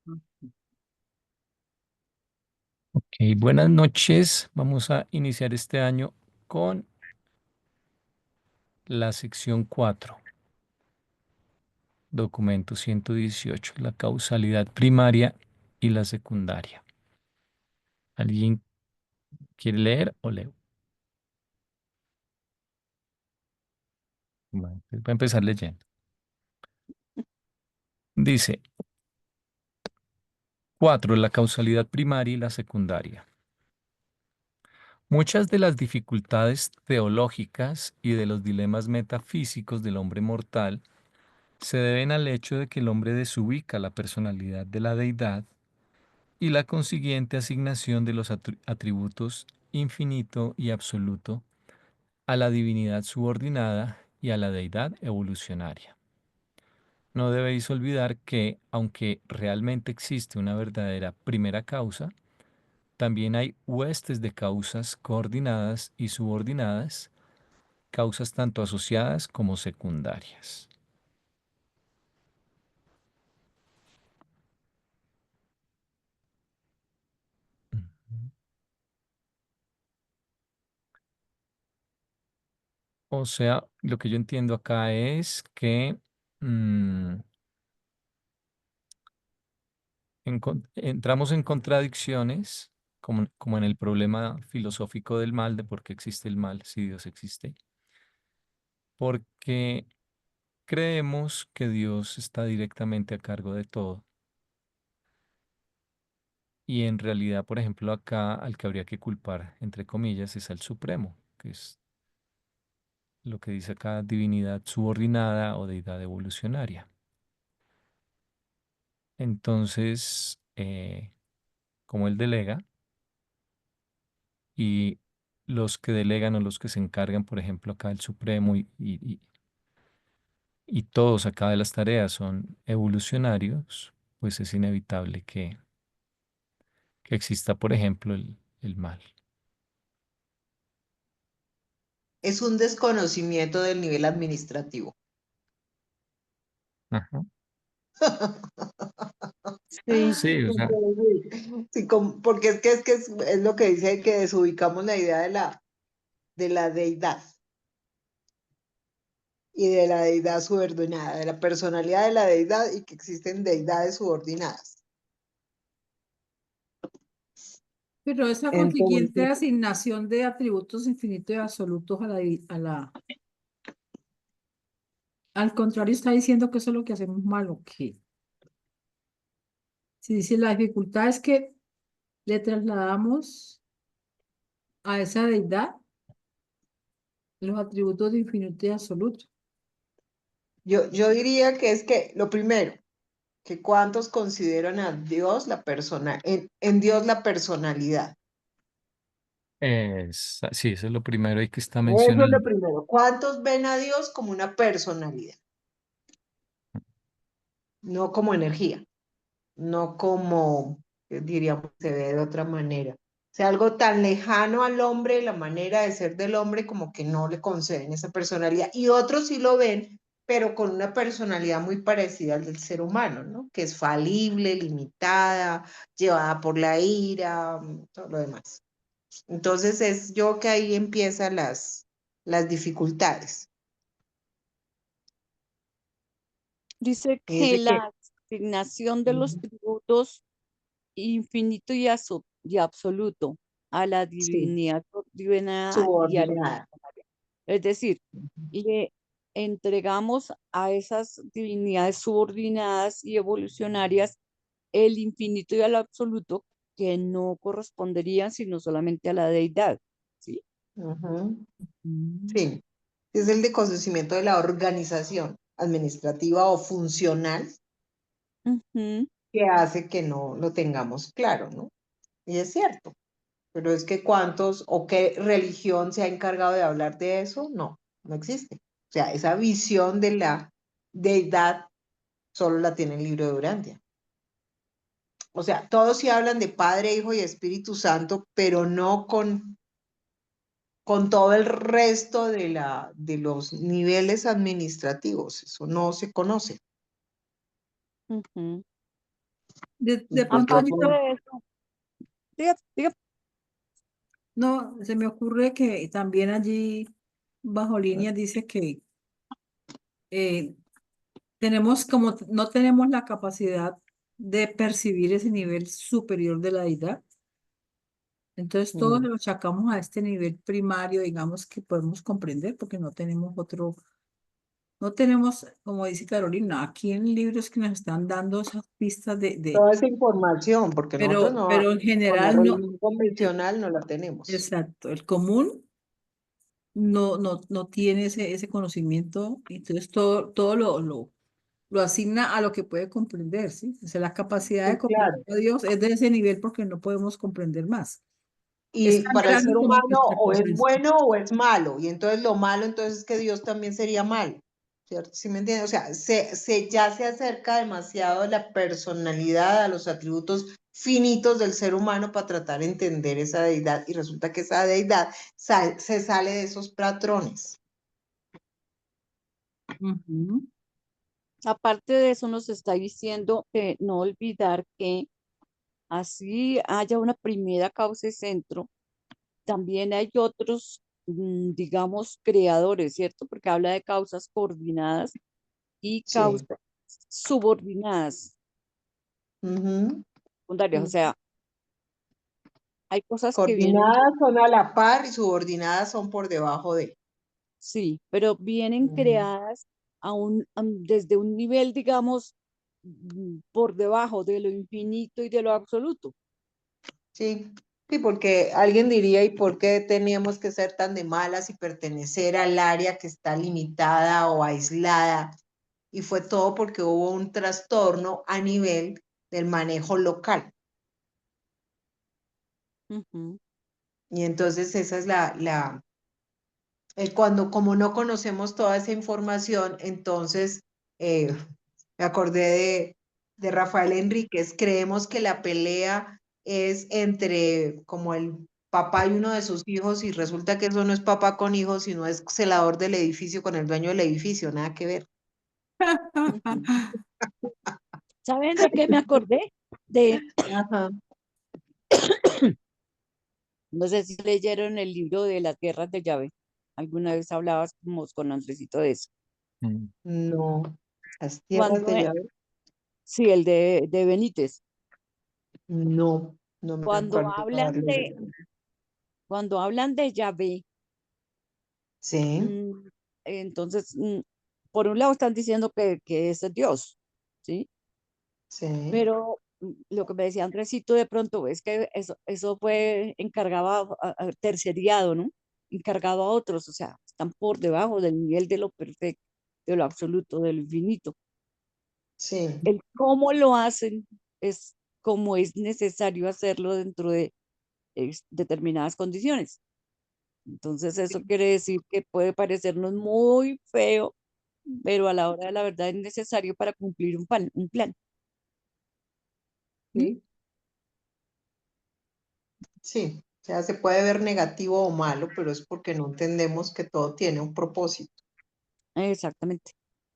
Ok, buenas noches. Vamos a iniciar este año con la sección 4, documento 118, la causalidad primaria y la secundaria. ¿Alguien quiere leer o leo? Bueno, pues voy a empezar leyendo. Dice 4, la causalidad primaria y la secundaria. Muchas de las dificultades teológicas y de los dilemas metafísicos del hombre mortal se deben al hecho de que el hombre desubica la personalidad de la deidad y la consiguiente asignación de los atributos infinito y absoluto a la divinidad subordinada y a la deidad evolucionaria. No debéis olvidar que, aunque realmente existe una verdadera primera causa, también hay huestes de causas coordinadas y subordinadas, causas tanto asociadas como secundarias. O sea, lo que yo entiendo acá es que mm, entramos en contradicciones, como en el problema filosófico del mal, de por qué existe el mal, si Dios existe, porque creemos que Dios está directamente a cargo de todo. Y en realidad, por ejemplo, acá al que habría que culpar, entre comillas, es al Supremo, que es lo que dice acá divinidad subordinada o deidad evolucionaria. Entonces, como él delega, y los que delegan o los que se encargan, por ejemplo, acá el Supremo y todos acá de las tareas son evolucionarios, pues es inevitable que exista, por ejemplo, el mal. Es un desconocimiento del nivel administrativo. Ajá. Sí, Sí, o sea, Sí, porque es lo que dice que desubicamos la idea de la deidad y de la deidad subordinada, de la personalidad de la deidad y que existen deidades subordinadas. pero esa consiguiente Entonces, asignación de atributos infinitos y absolutos al contrario, está diciendo que eso es lo que hacemos mal, ¿o qué? Si dice la dificultad es que le trasladamos a esa deidad los atributos de infinito y absoluto. yo diría que es que lo primero, que cuántos consideran a Dios la persona, en Dios la personalidad. sí, eso es lo primero ahí que está Eso es lo mencionando. primero. ¿Cuántos ven a Dios como una personalidad? No como energía, no como, diríamos, se ve de otra manera. O sea, algo tan lejano al hombre, la manera de ser del hombre, como que no le conceden esa personalidad. Y otros sí lo ven, pero con una personalidad muy parecida al del ser humano, ¿no? Que es falible, limitada, llevada por la ira, todo lo demás. Entonces es yo que ahí empiezan las dificultades. Dice que Dice que la asignación de los tributos infinito y absoluto a la sí, divinidad y a la subordinada. evolucionaria. Es decir, le entregamos a esas divinidades subordinadas y evolucionarias el infinito y al absoluto que no corresponderían sino solamente a la deidad. ¿Sí? Ujú. Mm. Sí, es el desconocimiento de la organización administrativa o funcional Ujú. que hace que no lo tengamos claro, ¿no? Y es cierto, pero es que cuántos o qué religión se ha encargado de hablar de eso, no, no existe. O sea, esa visión de la deidad solo la tiene el libro de Durantia. O sea, todos sí hablan de Padre, Hijo y Espíritu Santo, pero no con todo el resto de los niveles administrativos. Eso no se conoce. Ujú. De Porque pronto Aparte ahorita, de eso, diga, no, se me ocurre que también allí bajo línea dice que eh, tenemos como no tenemos la capacidad de percibir ese nivel superior de la deidad. Entonces todos mm, lo achacamos a este nivel primario, digamos, que podemos comprender porque no tenemos otro, no tenemos, como dice Carolina, aquí en libros que nos están dando esas pistas toda esa información, porque nosotros no, pero en con la general no, religión convencional no la tenemos. exacto, el común no tiene ese conocimiento, entonces todo lo asigna a lo que puede comprender, ¿sí? O sea, la capacidad de Sí, comprender claro. a Dios es de ese nivel porque no podemos comprender más. Es Y tan para el ser grande como humano nuestra o es conciencia. bueno o es malo. Y entonces lo malo, entonces es que Dios también sería malo. ¿Cierto? ¿Sí me entiendes? O sea, ya se acerca demasiado a la personalidad, a los atributos finitos del ser humano para tratar de entender esa deidad. Y resulta que esa deidad se sale de esos patrones. Ujú. aparte de eso nos está diciendo que no olvidar que así haya una primera causa y centro, también hay otros, digamos, creadores, ¿cierto? Porque habla de causas coordinadas y Sí. causas subordinadas, Ujú. secundarias. O sea, hay cosas que vienen, Coordinadas son a la par y subordinadas son por debajo de. sí, pero vienen Ujú. creadas desde un nivel, digamos, por debajo de lo infinito y de lo absoluto. Sí, sí, porque alguien diría, ¿y por qué teníamos que ser tan de malas y pertenecer al área que está limitada o aislada? Y fue todo porque hubo un trastorno a nivel del manejo local. Ujú. Y entonces esa es cuando como no conocemos toda esa información, entonces eh, me acordé de Rafael Enríquez, creemos que la pelea es entre como el papá y uno de sus hijos y resulta que eso no es papá con hijos, sino es celador del edificio con el dueño del edificio, nada que ver. Ujú. ¿Saben de qué me acordé? De, Ajá. no sé si leyeron el libro de las guerras de llave. Alguna vez hablabas con Andresito de eso. Mm, No, las tierras Cuando, de llave, sí, el de Benítez. no, no me Cuando falta hablan darle. de, cuando hablan de Yahvé, Sí, mm, entonces, por un lado están diciendo que ese es Dios, ¿sí? sí, Pero lo que me decía Andresito de pronto es que eso fue encargado, terciariado, ¿no? Encargado a otros, o sea, están por debajo del nivel de lo perfecto, de lo absoluto, de lo infinito. sí. El cómo lo hacen es como es necesario hacerlo dentro de determinadas condiciones. Entonces, eso quiere decir que puede parecernos muy feo, pero a la hora de la verdad es necesario para cumplir un plan. ¿Mm? Sí. Sí, o sea, se puede ver negativo o malo, pero es porque no entendemos que todo tiene un propósito. Exactamente.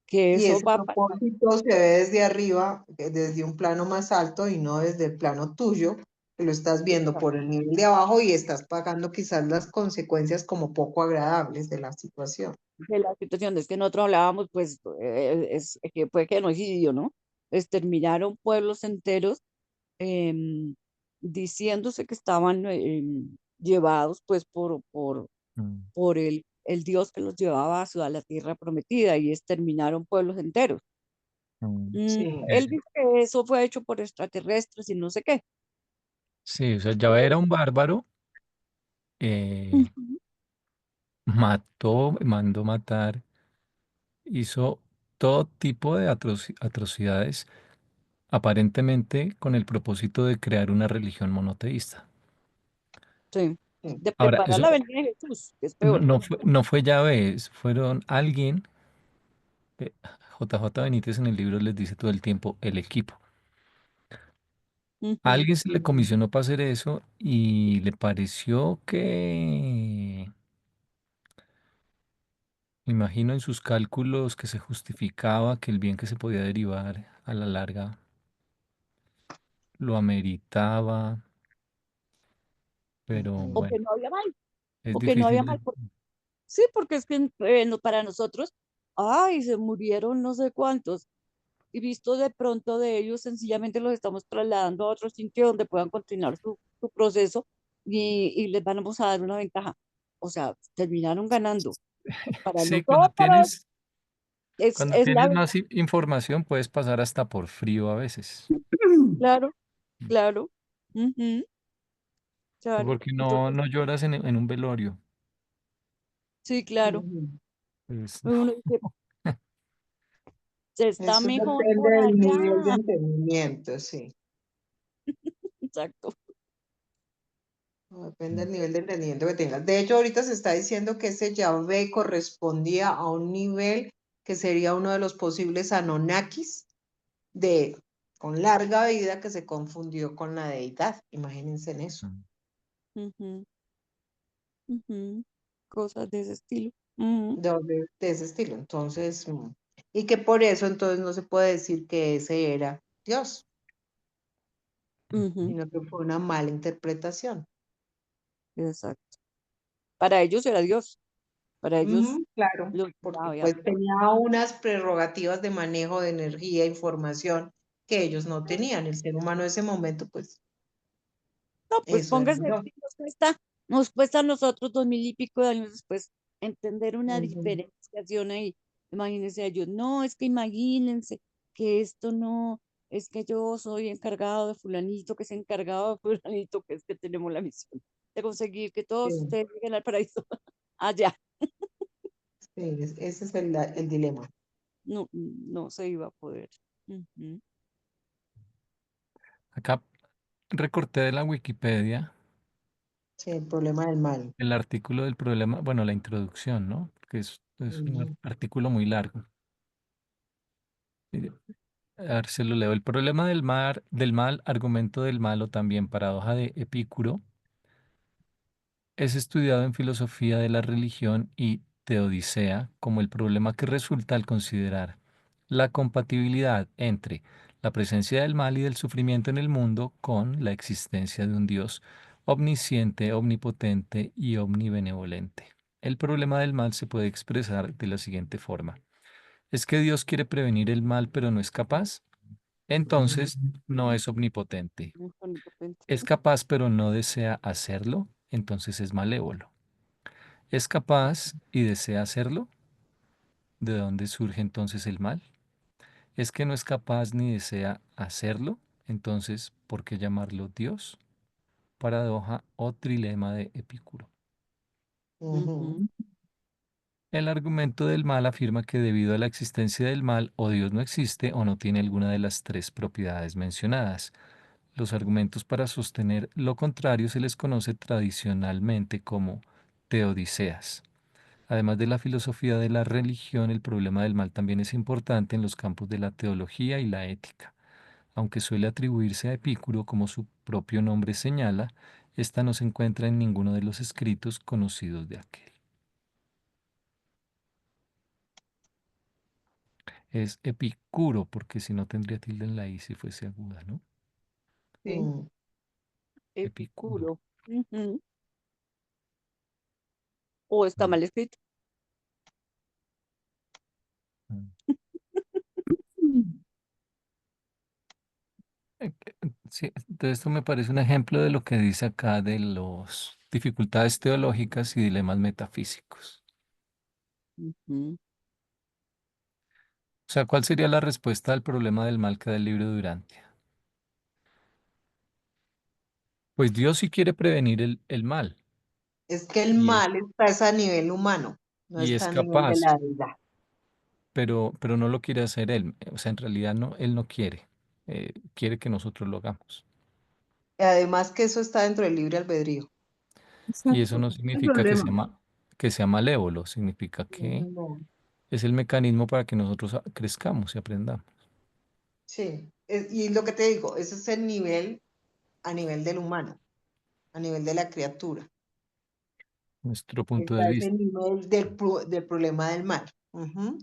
Que Y eso ese va para... propósito se ve desde arriba, desde un plano más alto y no desde el plano tuyo, que lo estás viendo por el nivel de abajo y estás pagando quizás las consecuencias como poco agradables de la situación. de la situación. Es que nosotros hablábamos, pues, es que fue genocidio, ¿no? Exterminaron pueblos enteros em, diciéndose que estaban llevados, pues, mm, por el Dios que los llevaba a la tierra prometida y exterminaron pueblos enteros. mm. Sí, Él dice que eso fue hecho por extraterrestres y no sé qué. Sí, o sea, Yahvé era un bárbaro, eh, Ujú. mató, mandó matar, hizo todo tipo de atrocidades, aparentemente con el propósito de crear una religión monoteísta. Sí. sí, De Ahora, preparar eso la venida de Jesús, que es no, peor. no fue Yahvé, fueron alguien, eh, JJ Benítez en el libro les dice todo el tiempo, el equipo. A Ujú. alguien se le comisionó para hacer eso y le pareció que, me imagino en sus cálculos que se justificaba que el bien que se podía derivar a la larga lo ameritaba, pero Ujú. O que bueno, no había mal, es o que no había difícil de... mal. Sí, porque es que para nosotros, ay, se murieron no sé cuántos, y visto de pronto de ellos, sencillamente los estamos trasladando a otro sitio donde puedan continuar su proceso y les vamos a dar una ventaja. O sea, terminaron ganando. Para Sí, nosotros cuando es la tienes más ventaja. información puedes pasar hasta por frío a veces, Claro, claro. Ujú, o claro. porque no, Entonces, no lloras en un velorio. sí, claro. Ujú. Pues, Uno dice, se está Eso mejor depende por del nivel de allá. entendimiento, sí. Exacto. Depende del nivel de entendimiento que tengas. De hecho, ahorita se está diciendo que ese Yahvé correspondía a un nivel que sería uno de los posibles Anunnakis de con larga vida que se confundió con la deidad. Imagínense en eso. Ujú, ujú. Cosas de ese estilo. Ujú, De ese estilo. Entonces, y que por eso entonces no se puede decir que ese era Dios, ujú, sino que fue una mala interpretación. exacto. Para ellos era Dios. Para ellos Ujú, claro, lo porque había. pues tenía unas prerrogativas de manejo de energía, información que ellos no tenían. El ser humano en ese momento, pues No, pues eso era póngase, Dios. si nos cuesta a nosotros 2000 y pico de años después entender una Ujú, diferenciación ahí. Imagínense ellos, no, es que imagínense que esto no, es que yo soy encargado de fulanito, que es encargado de fulanito, que es que tenemos la misión de conseguir que todos sí, ustedes lleguen al paraíso allá. sí, ese es el dilema. No, no se iba a poder. Ujú, acá recorté de la Wikipedia Sí, el problema del mal. el artículo del problema, bueno, la introducción, ¿no? Que es un Ujú, artículo muy largo. Mire, a ver, se lo leo. El problema del mal, argumento del mal o también paradoja de Epicuro, es estudiado en filosofía de la religión y teodicea como el problema que resulta al considerar la compatibilidad entre la presencia del mal y del sufrimiento en el mundo con la existencia de un Dios omnisciente, omnipotente y omnibenevolente. El problema del mal se puede expresar de la siguiente forma. ¿Es que Dios quiere prevenir el mal pero no es capaz? Entonces no es omnipotente. muy omnipotente. ¿Es capaz pero no desea hacerlo? Entonces es malévolo. ¿Es capaz y desea hacerlo? ¿De dónde surge entonces el mal? ¿Es que no es capaz ni desea hacerlo? Entonces, ¿por qué llamarlo Dios? Paradoja o trilema de Epicuro. ujú, Ujú, El argumento del mal afirma que debido a la existencia del mal, o Dios no existe o no tiene alguna de las tres propiedades mencionadas. Los argumentos para sostener lo contrario se les conoce tradicionalmente como teodiceas. Además de la filosofía de la religión, el problema del mal también es importante en los campos de la teología y la ética. Aunque suele atribuirse a Epicuro como su propio nombre señala, esta no se encuentra en ninguno de los escritos conocidos de aquel. Es Epicuro, porque si no tendría tilde en la I si fuese aguda, ¿no? sí, mm, Epicuro. Epicuro. Ujú. O está Mm, mal escrito. mm. Sí, entonces esto me parece un ejemplo de lo que dice acá de las dificultades teológicas y dilemas metafísicos. Ujú. O sea, ¿cuál sería la respuesta al problema del mal que da el libro de Durantia? Pues Dios sí quiere prevenir el mal Es que el y es, mal está es a nivel humano, no y es está a nivel de capaz, la deidad. pero no lo quiere hacer él. O sea, en realidad no, él no quiere. Quiere que nosotros lo hagamos. Además que eso está dentro del libre albedrío. Y eso Exacto, no ese es el significa problema. que sea malévolo, significa que No, es el mecanismo para que nosotros crezcamos y aprendamos. sí, y lo que te digo, ese es el nivel a nivel del humano, a nivel de la criatura. Nuestro punto de Está ese vista. nivel del problema del mal. Ujú.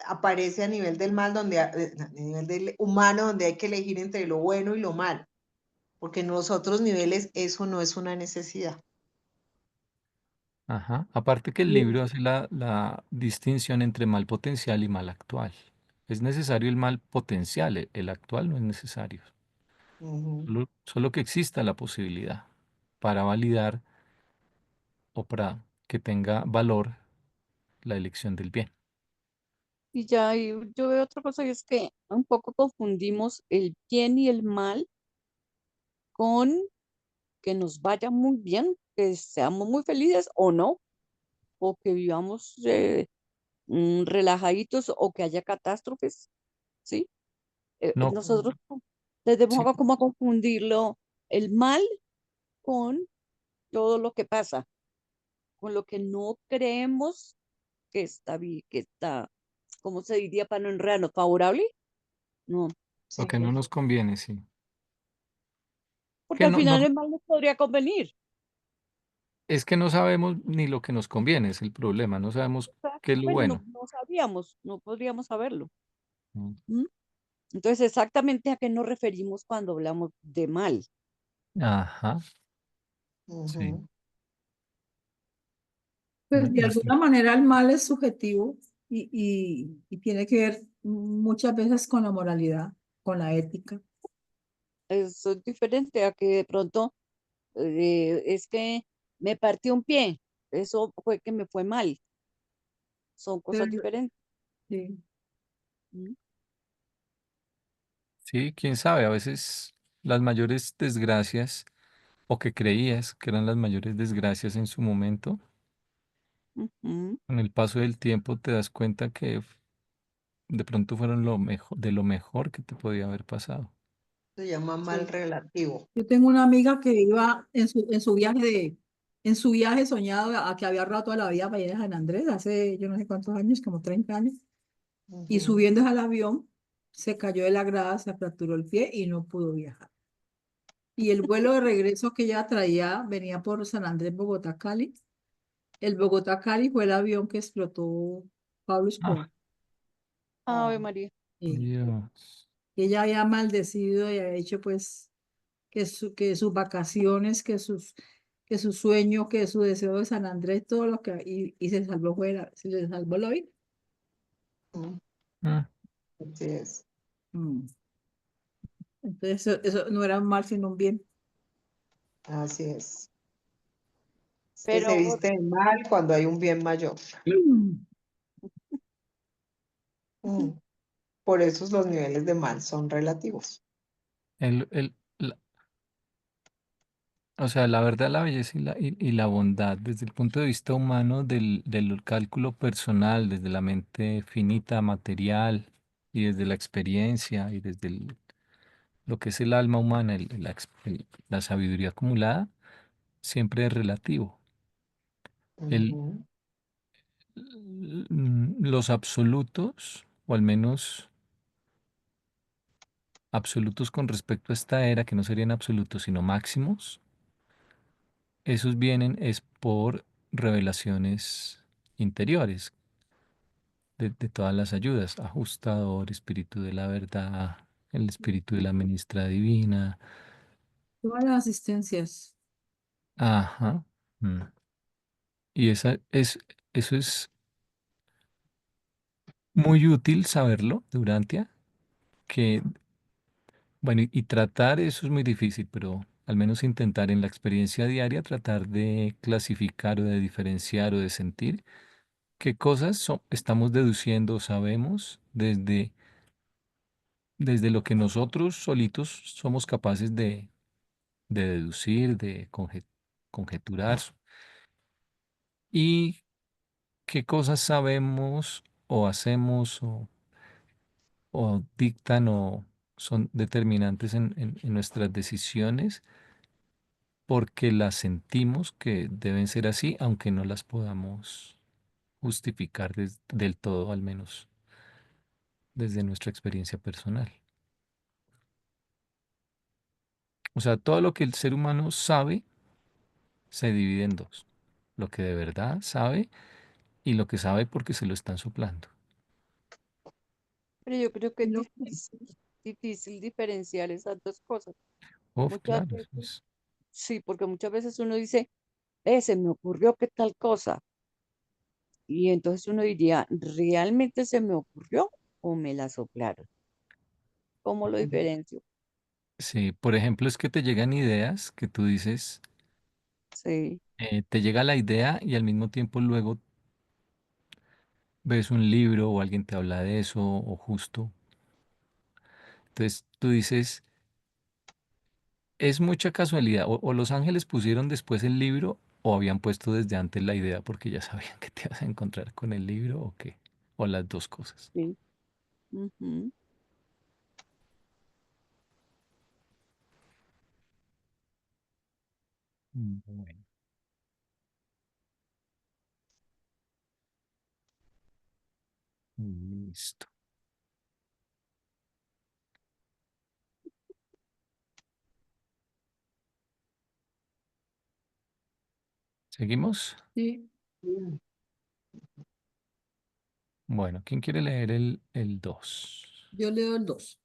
Aparece a nivel del mal, a nivel del humano, donde hay que elegir entre lo bueno y lo malo, porque en los otros niveles eso no es una necesidad. Ajá. Aparte que el libro hace la distinción entre mal potencial y mal actual. Es necesario el mal potencial, el actual no es necesario. Ujú. Solo que exista la posibilidad para validar o para que tenga valor la elección del bien. Y ya yo veo otra cosa y es que un poco confundimos el bien y el mal con que nos vaya muy bien, que seamos muy felices o no, o que vivamos relajaditos o que haya catástrofes, ¿sí? No, Nosotros tendemos sí, como a confundirlo, el mal con todo lo que pasa, con lo que no creemos que está bien, que está, ¿cómo se diría para no enredarnos? ¿Favorable? No, lo Sí. que no nos conviene, sí. porque Que al no, final el mal nos podría convenir. es que no sabemos ni lo que nos conviene, es el problema, no sabemos qué es lo Pues no, bueno. no sabíamos, no podríamos saberlo. Mm. ¿M? Entonces, exactamente a qué nos referimos cuando hablamos de mal. Ajá, sí, Ujú. Pues de es alguna cierto. manera el mal es subjetivo y tiene que ver muchas veces con la moralidad, con la ética. Eso es diferente a que de pronto es que me partí un pie. Eso fue que me fue mal. Son cosas Entonces, diferentes. sí. ¿M? Sí, quién sabe, a veces las mayores desgracias o que creías que eran las mayores desgracias en su momento, Ujú. con el paso del tiempo te das cuenta que de pronto fueron lo mejor, de lo mejor que te podía haber pasado. Se llama mal Sí. relativo. Yo tengo una amiga que iba en su viaje soñado a que había rato a la vida para ir a San Andrés hace yo no sé cuántos años, como 30 años, y Ujú. subiendo al avión se cayó de la grada, se fracturó el pie y no pudo viajar. Y el vuelo de regreso que ella traía venía por San Andrés, Bogotá, Cali. El Bogotá, Cali fue el avión que explotó Pablo Ah, Escobar. Ave Oh. María. Y Dios. ella había maldecido y había dicho pues que sus vacaciones, que su sueño, que su deseo de San Andrés, todo lo que, y se salvó fuera, se le salvó la vida. Mm, Mm, Así es. Mm. Entonces eso no era un mal, sino un bien. Así es. Es que se Pero viste de mal cuando hay un bien mayor. Mm. Mm. Por eso los niveles de mal son relativos. el- el- la- o sea, la verdad, la belleza y la bondad, desde el punto de vista humano del cálculo personal, desde la mente finita, material, y desde la experiencia, y desde lo que es el alma humana, la sabiduría acumulada, siempre es relativo. El, Ujú. los absolutos, o al menos absolutos con respecto a esta era, que no serían absolutos, sino máximos, esos vienen es por revelaciones interiores de todas las ayudas, ajustador, espíritu de la verdad, el espíritu de la ministra divina. Todas las asistencias. Ajá. mm. Y eso es muy útil saberlo, Durantia, que, bueno, y tratar eso es muy difícil, pero al menos intentar en la experiencia diaria tratar de clasificar o de diferenciar o de sentir qué cosas estamos deduciendo o sabemos desde lo que nosotros solitos somos capaces de deducir, de conjeturar, y qué cosas sabemos o hacemos o dictan o son determinantes en nuestras decisiones porque las sentimos que deben ser así, aunque no las podamos justificar del todo, al menos desde nuestra experiencia personal. O sea, todo lo que el ser humano sabe se divide en dos. Lo que de verdad sabe y lo que sabe porque se lo están soplando. Pero yo creo que es Lo- difícil diferenciar esas dos cosas. Uf, Muchas claro, eso veces, es. sí, porque muchas veces uno dice, se me ocurrió que tal cosa. Y entonces uno diría, ¿realmente se me ocurrió o me la soplaron? ¿Cómo lo diferencio? Sí, por ejemplo, es que te llegan ideas que tú dices, Sí, te llega la idea y al mismo tiempo luego ves un libro o alguien te habla de eso o justo. Entonces tú dices, es mucha casualidad. O los ángeles pusieron después el libro o habían puesto desde antes la idea porque ya sabían que te vas a encontrar con el libro o qué. O las dos cosas. sí. Ujú. Bueno, listo. ¿Seguimos? Sí, Mm. Bueno, ¿quién quiere leer el 2? yo leo el 2.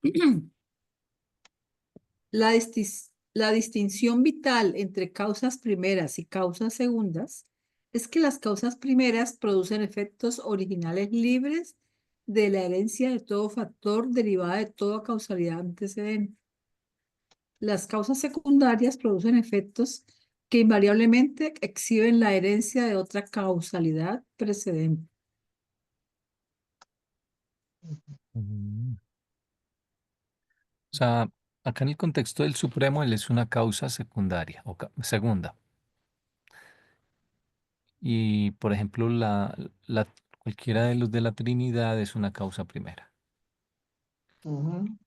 La distinción vital entre causas primeras y causas segundas es que las causas primeras producen efectos originales libres de la herencia de todo factor derivada de toda causalidad antecedente. Las causas secundarias producen efectos que invariablemente exhiben la herencia de otra causalidad precedente. Mm. O sea, acá en el contexto del Supremo, él es una causa secundaria o segunda. Y, por ejemplo, cualquiera de los de la Trinidad es una causa primera. Ujú.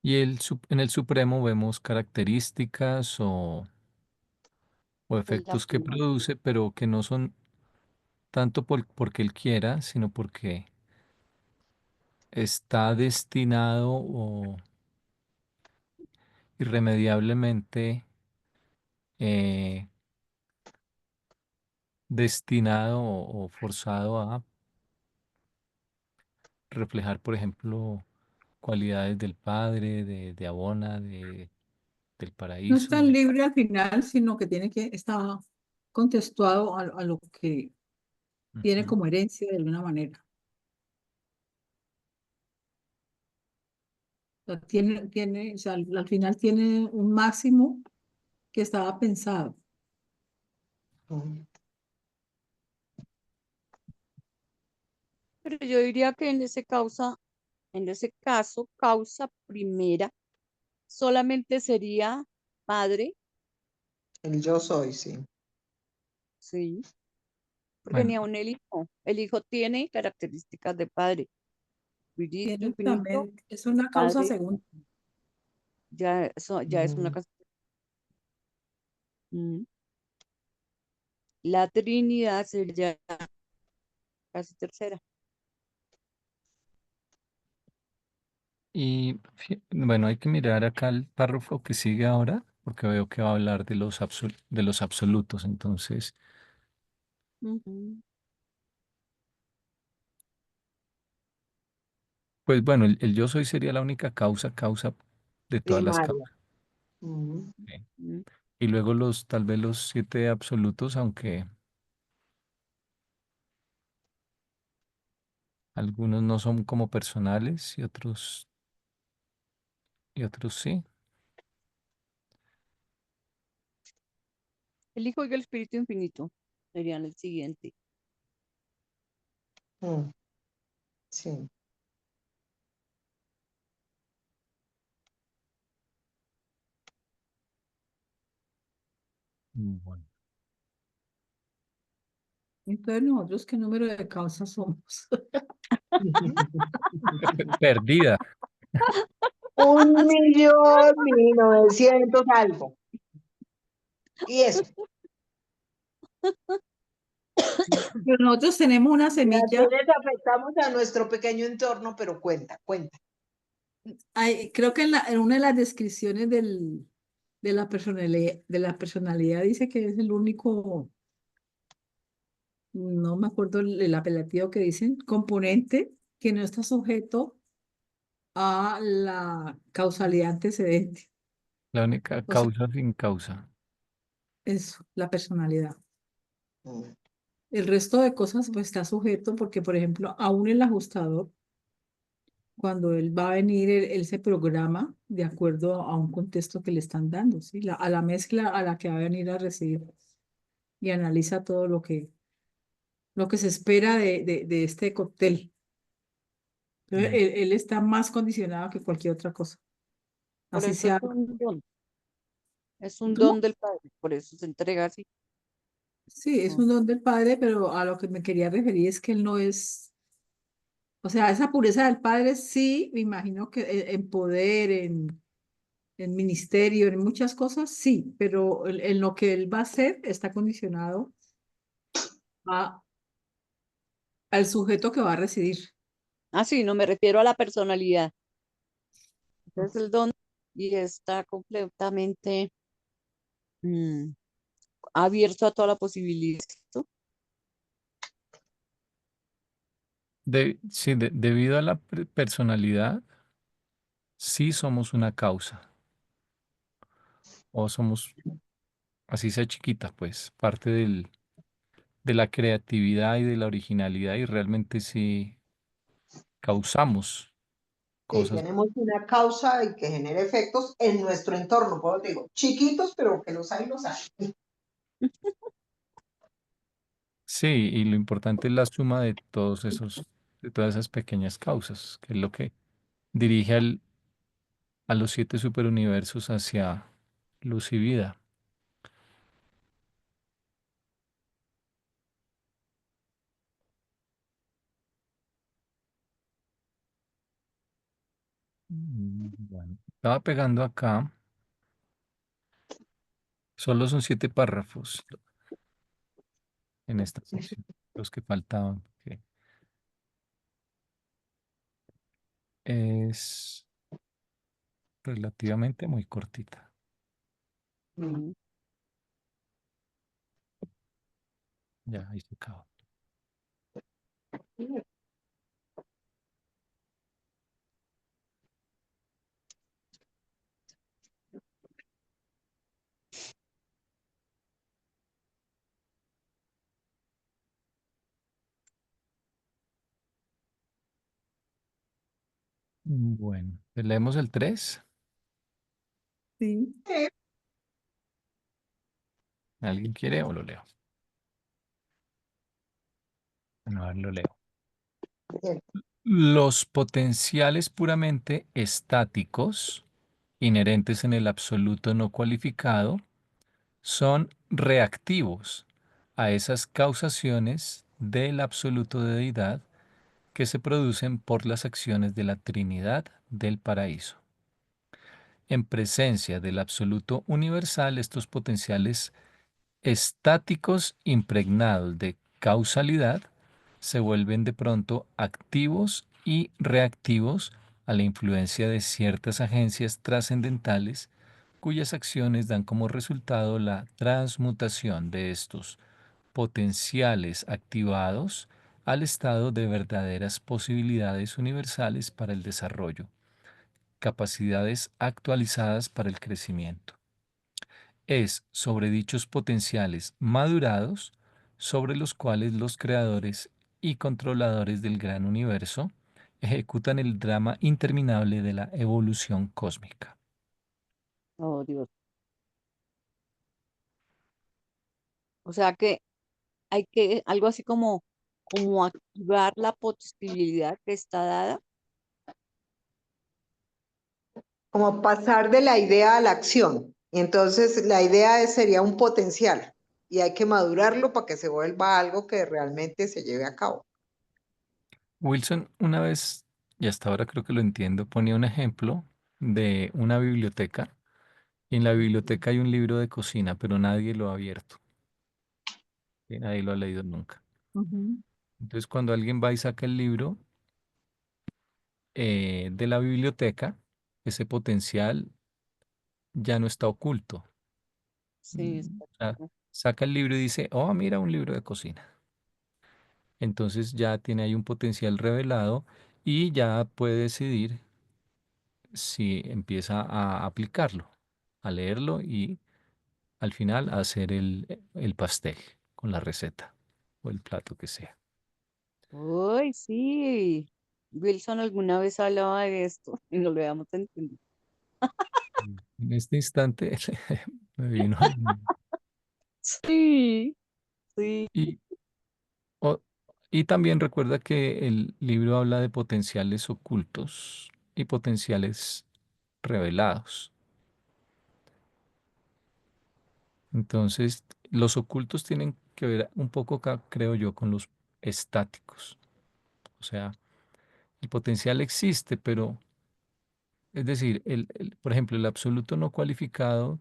Y en el Supremo vemos características o Es la efectos que prima. produce, pero que no son tanto porque él quiera, sino porque está destinado o irremediablemente eh, destinado o forzado a reflejar, por ejemplo, cualidades del Padre, de Abona, del No es paraíso. tan libre al final, sino que tiene que estar contextuado a lo que tiene Ujú. como herencia de alguna manera. O sea, o sea, al final tiene un máximo que estaba pensado. Ujú. Pero yo diría que en ese caso, causa primera solamente sería padre, El yo soy, sí. sí, porque ni Bueno, aun el hijo tiene características de padre. Espíritu Tiene infinito, también, es una causa padre, segunda. ya es una Ujú. cosa. Mm. La Trinidad sería casi tercera. y bueno, hay que mirar acá el párrafo que sigue ahora, porque veo que va a hablar de de los absolutos. Entonces, Ujú. pues bueno, el yo soy sería la única causa de todas las Primaria. causas. Ujú. ¿Ok? Mm. Y luego tal vez los 7 absolutos, aunque algunos no son como personales y otros sí. El hijo y el espíritu infinito serían el siguiente. Mm. Sí. Bueno. Entonces, nosotros, ¿qué número de causas somos? Perdida. 1.900.000 algo. Y eso. Pero nosotros tenemos una semilla, Quienes afectamos a nuestro pequeño entorno, pero cuenta, cuenta. creo que en una de las descripciones de la personalidad dice que es el único no me acuerdo el apelativo que dicen, componente que no está sujeto a la causalidad antecedente. La única O sea, causa sin causa. es la personalidad. Mm. El resto de cosas pues está sujeto porque, por ejemplo, aún el ajustador, cuando él va a venir, él se programa de acuerdo a un contexto que le están dando, ¿sí? A la mezcla a la que va a venir a recibir y analiza todo lo que se espera de este cóctel. Entonces, Mm. él está más condicionado que cualquier otra cosa. Por Así eso es sea. un don. Es un ¿Cómo? don del Padre. Por eso se entrega así. Sí, es No. un don del Padre, pero a lo que me quería referir es que él no es, o sea, esa pureza del Padre sí, me imagino que en poder, en ministerio, en muchas cosas, sí, pero en lo que él va a hacer está condicionado a, al sujeto que va a recibir. Ah, sí, no me refiero a la personalidad. Es el don y está completamente mm, abierto a toda la posibilidad. ¿Cierto? Sí, debido a la personalidad, sí somos una causa. O somos, así sea chiquita, pues, parte de la creatividad y de la originalidad y realmente sí causamos Sí, cosas. tenemos una causa y que genera efectos en nuestro entorno, por eso te digo, chiquitos, pero que los hay, los hay. Sí, y lo importante es la suma de todos esos, de todas esas pequeñas causas, que es lo que dirige a los 7 superuniversos hacia luz y vida. Bueno, estaba pegando acá, solo son 7 párrafos en esta sección, los que faltaban, que es relativamente muy cortita. Ujú. Ya, ahí se acaba. Bueno, ¿te leemos el 3? Sí. ¿Alguien quiere o lo leo? Bueno, a ver, lo leo. Los potenciales puramente estáticos, inherentes en el absoluto no cualificado, son reactivos a esas causaciones del absoluto de deidad que se producen por las acciones de la Trinidad del paraíso. En presencia del absoluto universal, estos potenciales estáticos impregnados de causalidad se vuelven de pronto activos y reactivos a la influencia de ciertas agencias trascendentales cuyas acciones dan como resultado la transmutación de estos potenciales activados al estado de verdaderas posibilidades universales para el desarrollo, capacidades actualizadas para el crecimiento. Es sobre dichos potenciales madurados sobre los cuales los creadores y controladores del gran universo ejecutan el drama interminable de la evolución cósmica. Oh, Dios. O sea que hay que, algo así como activar la posibilidad que está dada. Como pasar de la idea a la acción. Y entonces la idea sería un potencial y hay que madurarlo para que se vuelva algo que realmente se lleve a cabo. Wilson una vez, y hasta ahora creo que lo entiendo, ponía un ejemplo de una biblioteca. Y en la biblioteca hay un libro de cocina, pero nadie lo ha abierto. Y nadie lo ha leído nunca. Ujú. Entonces, cuando alguien va y saca el libro de la biblioteca, ese potencial ya no está oculto. Sí, O sea, exacto. saca el libro y dice, oh, mira un libro de cocina. entonces ya tiene ahí un potencial revelado y ya puede decidir si empieza a aplicarlo, a leerlo y al final a hacer el pastel con la receta o el plato que sea. Uy, sí. Wilson alguna vez hablaba de esto y no lo habíamos entendido. En este instante me vino a la mente. Sí, sí. Y, o- y también recuerda que el libro habla de potenciales ocultos y potenciales revelados. Entonces, los ocultos tienen que ver un poco acá, creo yo, con los estáticos. O sea, el potencial existe, pero, es decir, por ejemplo, el absoluto no cualificado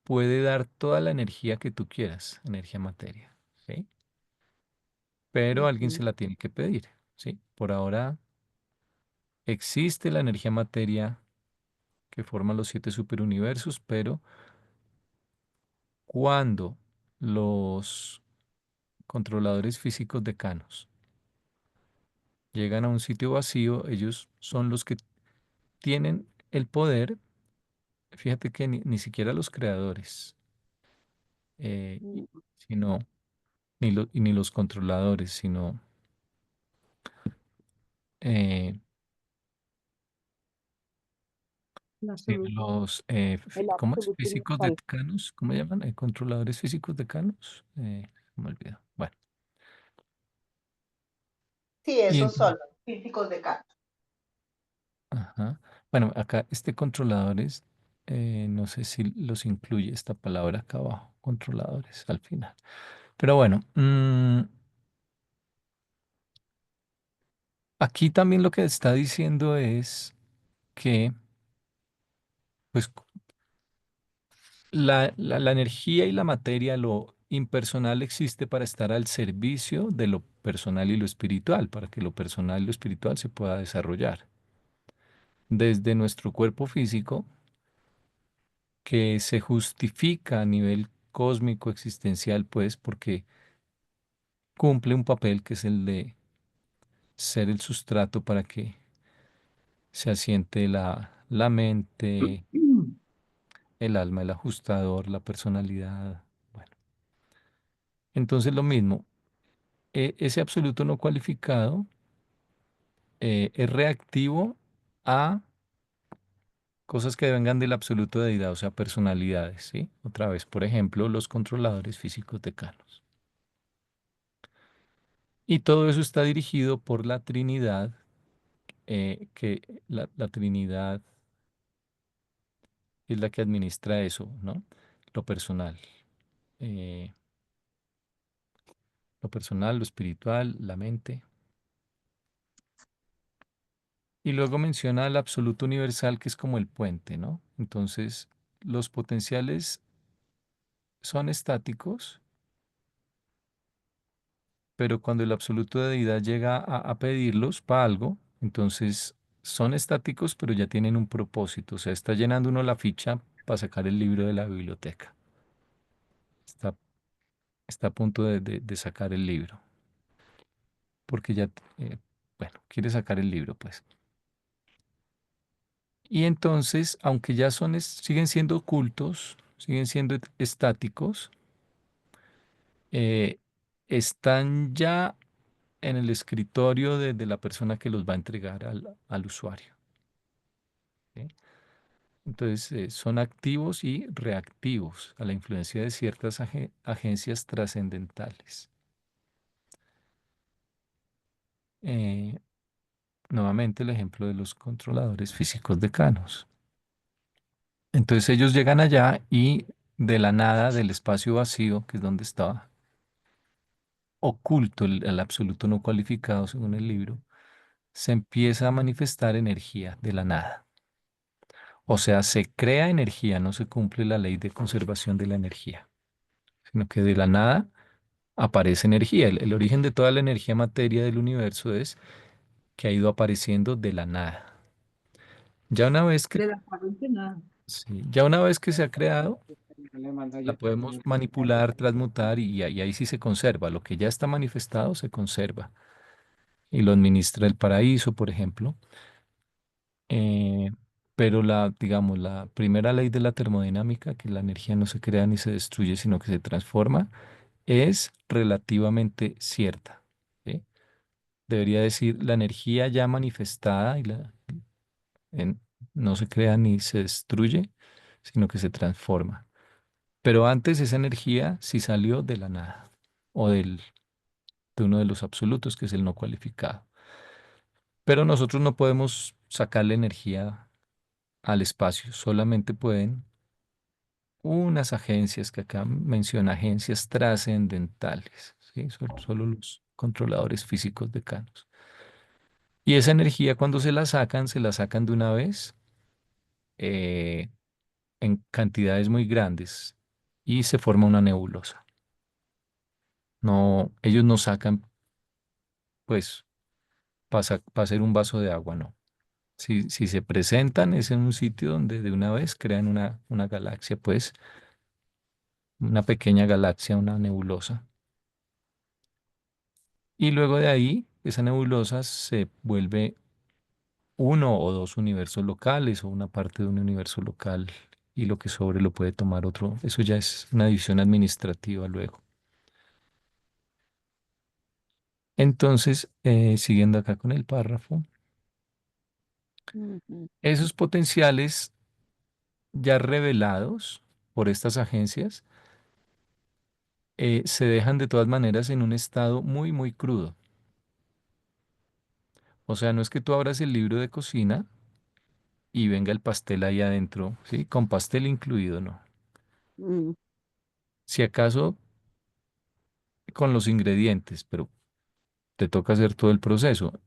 puede dar toda la energía que tú quieras, energía materia, ¿sí? Pero alguien Ujú. se la tiene que pedir, ¿sí? Por ahora existe la energía materia que forma los 7 superuniversos, pero cuando los controladores físicos decanos llegan a un sitio vacío, ellos son los que tienen el poder. Fíjate que ni siquiera los creadores, Mm, sino ni los controladores, eh, El sino absoluto. los, el ¿cómo es? absoluto Físicos universal. decanos, ¿cómo llaman? Controladores físicos decanos. Se me olvidó. Bueno, Sí, y esos son entonces, los físicos de Kant. ajá. Bueno, acá controladores, no sé si los incluye esta palabra acá abajo, controladores al final. Pero bueno, aquí también lo que está diciendo es que pues la energía y la materia, lo impersonal existe para estar al servicio de lo personal y lo espiritual, para que lo personal y lo espiritual se pueda desarrollar. Desde nuestro cuerpo físico, que se justifica a nivel cósmico existencial, pues porque cumple un papel que es el de ser el sustrato para que se asiente la mente, el alma, el ajustador, la personalidad. Bueno, entonces lo mismo, ese absoluto no cualificado es reactivo a cosas que vengan del absoluto de deidad, o sea, personalidades, ¿sí? Otra vez, por ejemplo, los controladores físicos decanos. Y todo eso está dirigido por la Trinidad, que la Trinidad es la que administra eso, ¿no? Lo personal. eh, lo personal, lo espiritual, la mente. Y luego menciona el absoluto universal, que es como el puente, ¿no? Entonces, los potenciales son estáticos, pero cuando el absoluto de deidad llega a pedirlos para algo, entonces son estáticos, pero ya tienen un propósito. O sea, está llenando uno la ficha para sacar el libro de la biblioteca. Está, está a punto de sacar el libro, porque ya, bueno, quiere sacar el libro, pues. Y entonces, aunque ya siguen siendo ocultos, siguen siendo estáticos, eh, están ya en el escritorio de la persona que los va a entregar al usuario. ¿Sí? Entonces, son activos y reactivos a la influencia de ciertas agencias trascendentales. Eh, Nuevamente el ejemplo de los controladores físicos decanos. Entonces ellos llegan allá y de la nada, del espacio vacío, que es donde estaba oculto el absoluto no cualificado según el libro, se empieza a manifestar energía de la nada. O sea, se crea energía, no se cumple la ley de conservación de la energía, sino que de la nada aparece energía. El origen de toda la energía materia del universo es que ha ido apareciendo de la nada. Ya una vez que, De la aparente nada. sí, ya una vez que se ha creado, La podemos manipular, transmutar y ahí sí se conserva. Lo que ya está manifestado se conserva. Y lo administra el paraíso, por ejemplo. Eh, pero digamos, la primera ley de la termodinámica, que la energía no se crea ni se destruye, sino que se transforma, es relativamente cierta. ¿Sí? Debería decir, la energía ya manifestada en- no se crea ni se destruye, sino que se transforma. Pero antes esa energía sí salió de la nada o de uno de los absolutos, que es el no cualificado. Pero nosotros no podemos sacarle energía al espacio, solamente pueden unas agencias que acá menciona, agencias trascendentales, ¿sí? Solo los controladores físicos decanos. Y esa energía cuando se la sacan de una vez eh, en cantidades muy grandes y se forma una nebulosa. No, ellos no sacan, pues, para hacer un vaso de agua, no. Si se presentan es en un sitio donde de una vez crean una galaxia, pues, una pequeña galaxia, una nebulosa. Y luego de ahí, esa nebulosa se vuelve uno o dos universos locales o una parte de un universo local y lo que sobre lo puede tomar otro. Eso ya es una división administrativa luego. Entonces, siguiendo acá con el párrafo, Ujú. esos potenciales ya revelados por estas agencias se dejan de todas maneras en un estado muy, muy crudo. O sea, no es que tú abras el libro de cocina y venga el pastel ahí adentro, ¿sí? Con pastel incluido, ¿no? Mm. Si acaso con los ingredientes, pero te toca hacer todo el proceso.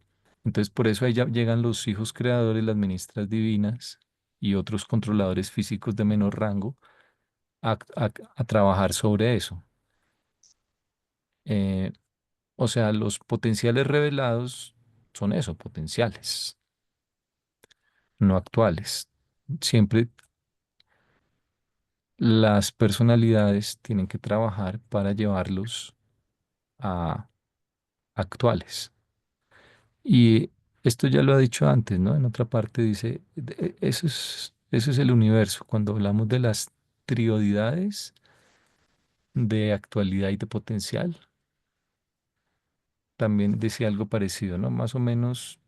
Entonces, por eso ahí ya llegan los hijos creadores, las ministras divinas y otros controladores físicos de menor rango a trabajar sobre eso. Eh, o sea, los potenciales revelados son eso, potenciales, no actuales. Siempre las personalidades tienen que trabajar para llevarlos a actuales. Y esto ya lo ha dicho antes, ¿no? En otra parte dice, eso es el universo. Cuando hablamos de las triodidades de actualidad y de potencial, también decía algo parecido, ¿no? Más o menos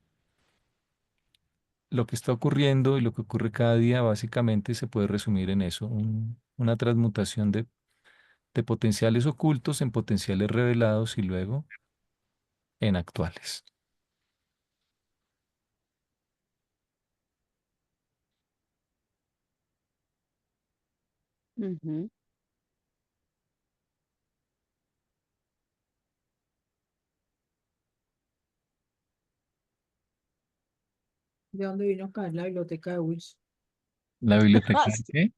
lo que está ocurriendo y lo que ocurre cada día básicamente se puede resumir en eso, una transmutación de potenciales ocultos en potenciales revelados y luego en actuales. Ujú. ¿De dónde vino a caer la biblioteca de Wilson? La biblioteca, Ah, sí, ¿qué?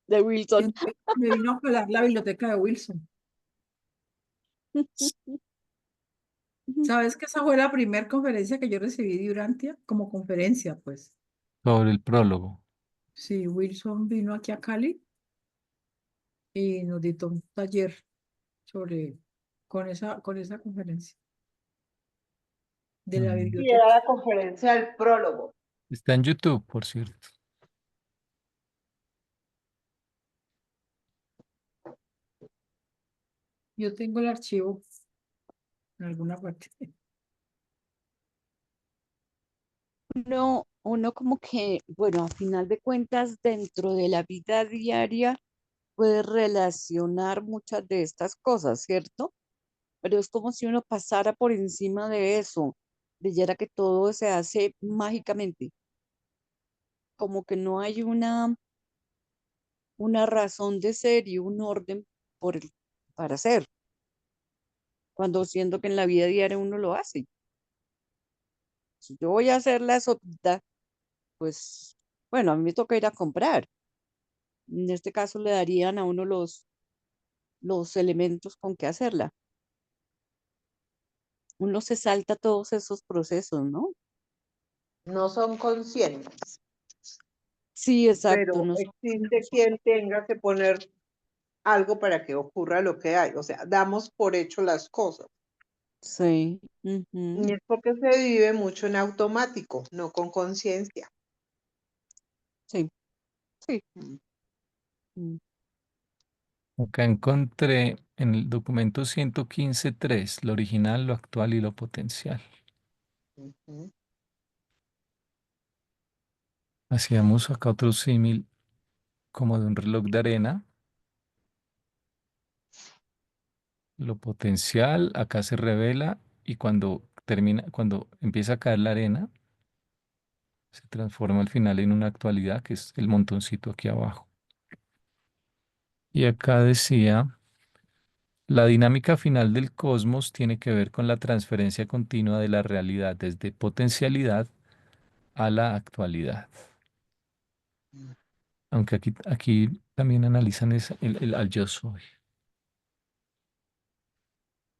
de Wilson. Me vino a calar la biblioteca de Wilson. ¿Sabes que esa fue la primera conferencia que yo recibí de Urantia? Como conferencia, pues. Sobre el prólogo. Sí, Wilson vino aquí a Cali y nos dictó un taller sobre, con esa conferencia de la Mm. Y era biblioteca. la conferencia del prólogo. Está en YouTube, por cierto. Yo tengo el archivo en alguna parte. Uno como que, bueno, a final de cuentas, dentro de la vida diaria puede relacionar muchas de estas cosas, ¿cierto? Pero es como si uno pasara por encima de eso, creyera que todo se hace mágicamente, como que no hay una razón de ser y un orden para hacer, cuando siendo que en la vida diaria uno lo hace. Si yo voy a hacer la sopita, pues, bueno, a mí me toca ir a comprar. En este caso le darían a uno los elementos con que hacerla. Uno se salta todos esos procesos, ¿no? No son conscientes. Sí, exacto. pero Nosotros existe tenemos quien tenga que poner algo para que ocurra lo que hay. O sea, damos por hecho las cosas. sí. Y es porque se vive mucho en automático, no con conciencia. Sí, sí. Mm. Mm. Acá encontré en el documento 115.3 lo original, lo actual y lo potencial. Ujú. Hacíamos acá otro símil como de un reloj de arena. Lo potencial acá se revela y cuando termina, cuando empieza a caer la arena, se transforma al final en una actualidad, que es el montoncito aquí abajo. Y acá decía, la dinámica final del cosmos tiene que ver con la transferencia continua de la realidad desde potencialidad a la actualidad. Aunque aquí también analizan el al yo soy.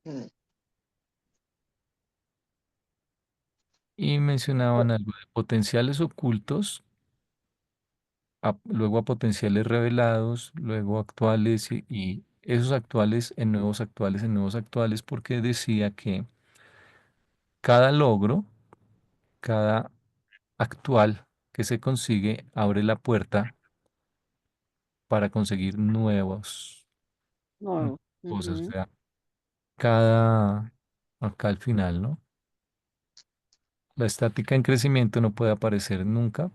Mm. Y mencionaban algo de potenciales ocultos, luego a potenciales revelados, luego actuales y esos actuales en nuevos actuales en nuevos actuales, porque decía que cada logro, cada actual que se consigue abre la puerta para conseguir nuevas No. cosas. O Ujú. sea, acá al final, ¿no? La estática en crecimiento no puede aparecer nunca.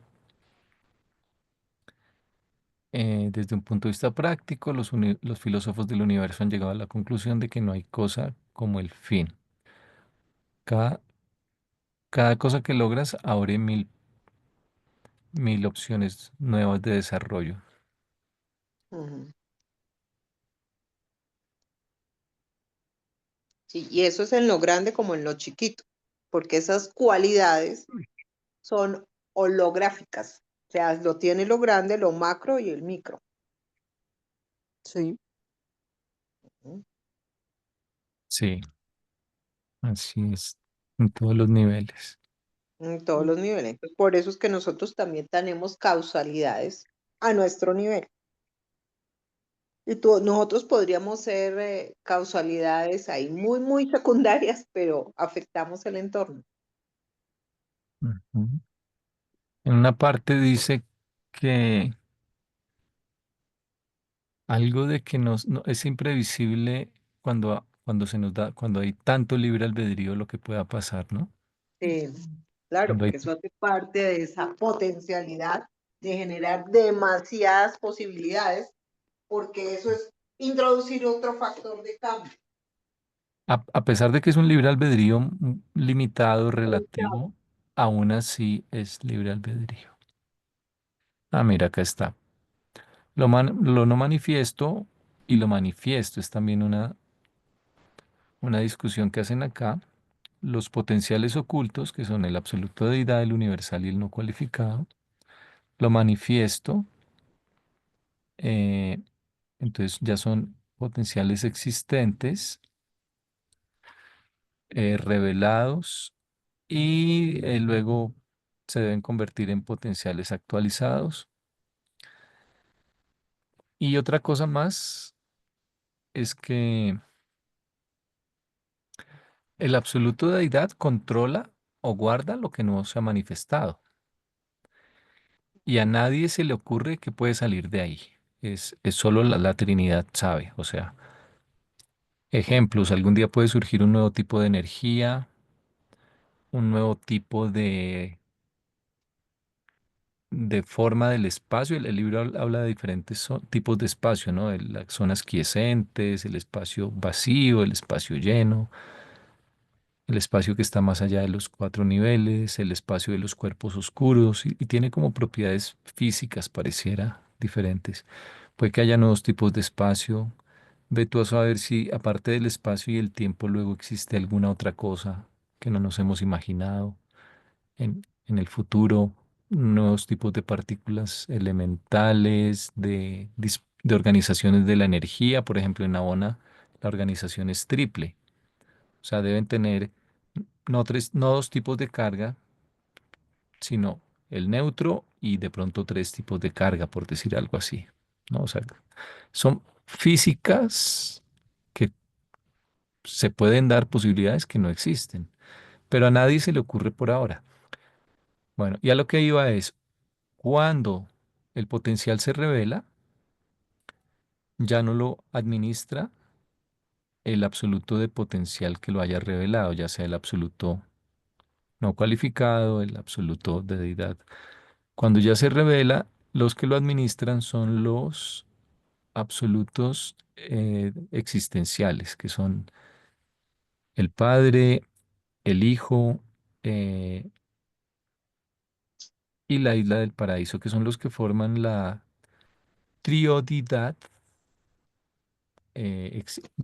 Desde un punto de vista práctico, los filósofos del universo han llegado a la conclusión de que no hay cosa como el fin. Cada, cada cosa que logras abre mil opciones nuevas de desarrollo. Ujú. Sí, y eso es en lo grande como en lo chiquito, porque esas cualidades son holográficas. O sea, lo tiene lo grande, lo macro y el micro. Sí. Ujú. Sí, así es, en todos los niveles. En todos Mm. los niveles. Entonces, por eso es que nosotros también tenemos causalidades a nuestro nivel. Y nosotros podríamos ser causalidades ahí muy, muy secundarias, pero afectamos el entorno. Ujú. En una parte dice que algo de que es imprevisible cuando se nos da, cuando hay tanto libre albedrío lo que pueda pasar, ¿no? Sí, claro, Cuando hay porque eso hace parte de esa potencialidad de generar demasiadas posibilidades, porque eso es introducir otro factor de cambio. A pesar de que es un libre albedrío limitado, relativo, aún así es libre albedrío. Ah, mira, acá está. Lo no manifiesto y lo manifiesto es también una discusión que hacen acá. Los potenciales ocultos, que son el absoluto de deidad, el universal y el no cualificado. Lo manifiesto, eh, entonces ya son potenciales existentes, revelados y luego se deben convertir en potenciales actualizados. Y otra cosa más es que el absoluto de deidad controla o guarda lo que no se ha manifestado. Y a nadie se le ocurre que puede salir de ahí. Es solo la Trinidad sabe. O sea, ejemplos, algún día puede surgir un nuevo tipo de energía, un nuevo tipo de forma del espacio. El libro habla de diferentes tipos de espacio, ¿no? De las zonas quiescentes, el espacio vacío, el espacio lleno, el espacio que está más allá de los cuatro niveles, el espacio de los cuerpos oscuros, y tiene como propiedades físicas, pareciera, diferentes. Puede que haya nuevos tipos de espacio. Ve tú a saber si aparte del espacio y el tiempo luego existe alguna otra cosa que no nos hemos imaginado en el futuro, nuevos tipos de partículas elementales, de organizaciones de la energía. Por ejemplo, en Abona la organización es triple. O sea, deben tener no dos tipos de carga, sino el neutro y de pronto tres tipos de carga, por decir algo así, ¿no? O sea, son físicas que se pueden dar posibilidades que no existen, pero a nadie se le ocurre por ahora. Bueno, y a lo que iba es, cuando el potencial se revela, ya no lo administra el absoluto de potencial que lo haya revelado, ya sea el absoluto no cualificado, el absoluto de deidad. Cuando ya se revela, los que lo administran son los absolutos existenciales, que son el Padre, el Hijo eh, y la isla del paraíso, que son los que forman la triodidad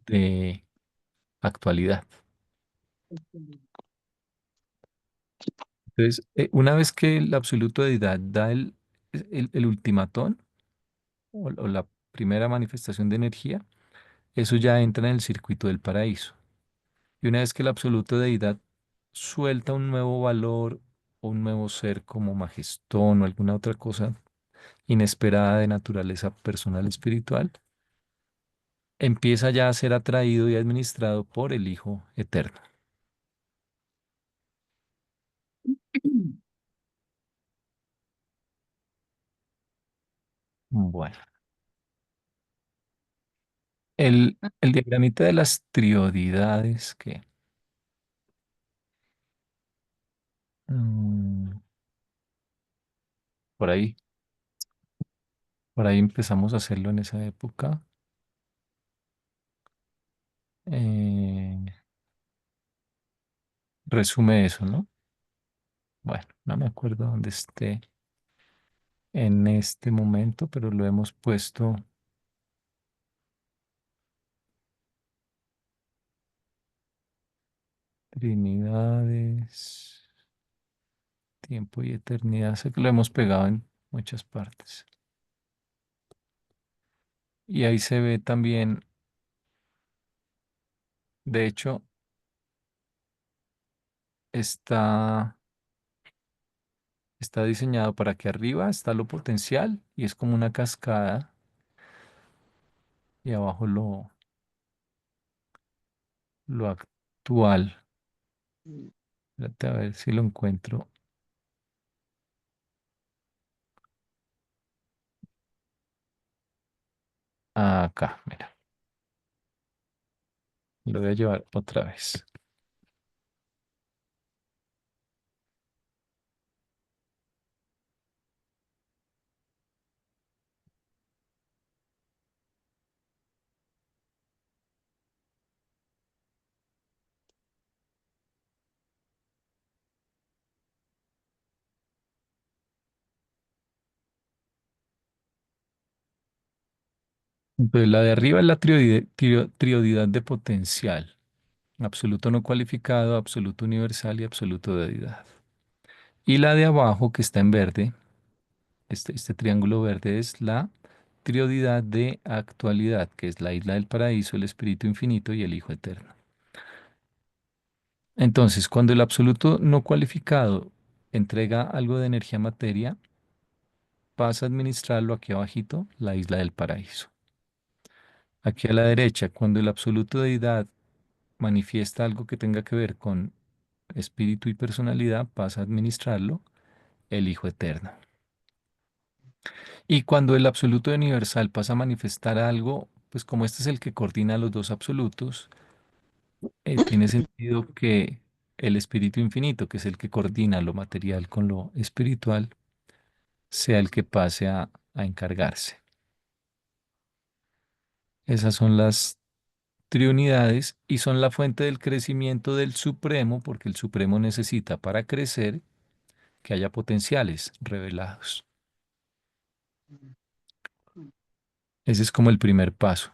de actualidad. Entonces, una vez que el absoluto de deidad da el ultimatón o la primera manifestación de energía, eso ya entra en el circuito del paraíso. Y una vez que el absoluto de deidad suelta un nuevo valor o un nuevo ser como Magestón o alguna otra cosa inesperada de naturaleza personal espiritual, empieza ya a ser atraído y administrado por el Hijo Eterno. Bueno, el diagramita de las triodidades que mm, por ahí, por ahí empezamos a hacerlo en esa época. Eh, resume eso, ¿no? Bueno, no me acuerdo dónde esté en este momento, pero lo hemos puesto Trinidades, tiempo y eternidad. Sé que lo hemos pegado en muchas partes. Y ahí se ve también, de hecho, está, está diseñado para que arriba está lo potencial y es como una cascada y abajo lo actual. Espérate a ver si lo encuentro. Acá, mira. Lo voy a llevar otra vez. Entonces, la de arriba es la triodidad de potencial. Absoluto no cualificado, absoluto universal y absoluto de deidad. Y la de abajo, que está en verde, este triángulo verde, es la triodidad de actualidad, que es la isla del paraíso, el espíritu infinito y el Hijo eterno. Entonces, cuando el absoluto no cualificado entrega algo de energía materia, pasa a administrarlo aquí abajito, la isla del paraíso. Aquí a la derecha, cuando el absoluto de deidad manifiesta algo que tenga que ver con espíritu y personalidad, pasa a administrarlo el Hijo Eterno. Y cuando el absoluto universal pasa a manifestar algo, pues como este es el que coordina los dos absolutos, tiene sentido que el espíritu infinito, que es el que coordina lo material con lo espiritual, sea el que pase a encargarse. Esas son las triunidades y son la fuente del crecimiento del Supremo, porque el Supremo necesita para crecer que haya potenciales revelados. Ese es como el primer paso.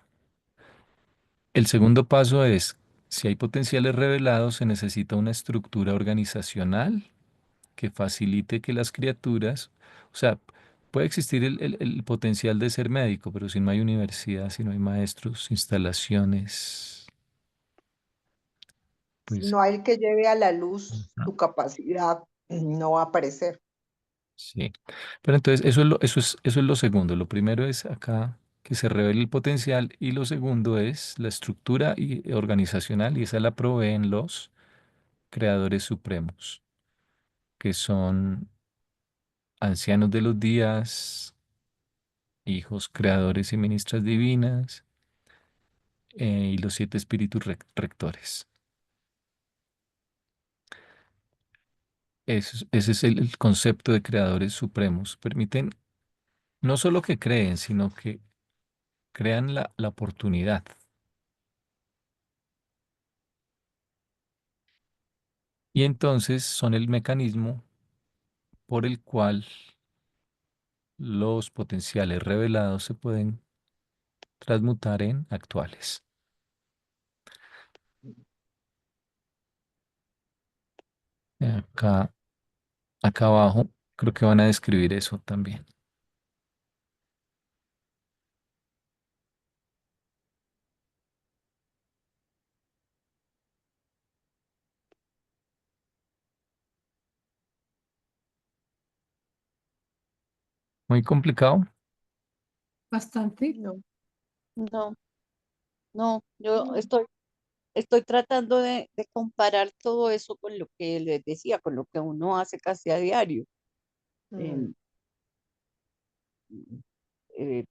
El segundo paso es, si hay potenciales revelados, se necesita una estructura organizacional que facilite que las criaturas, o sea, puede existir el potencial de ser médico, pero si no hay universidad, si no hay maestros, instalaciones, Si pues no hay el que lleve a la luz ajá, tu capacidad, no va a aparecer. Sí. Pero entonces eso es lo segundo. Lo primero es acá que se revele el potencial y lo segundo es la estructura organizacional y esa la proveen los creadores supremos, que son ancianos de los días, hijos creadores y ministras divinas, y los siete espíritus rectores. Ese es el concepto de creadores supremos. Permiten no solo que creen, sino que crean la oportunidad. Y entonces son el mecanismo por el cual los potenciales revelados se pueden transmutar en actuales. Acá, acá abajo creo que van a describir eso también. Muy complicado. Bastante. No. No, no, yo No. estoy tratando de comparar todo eso con lo que les decía, con lo que uno hace casi a diario. Mm. Em, eh,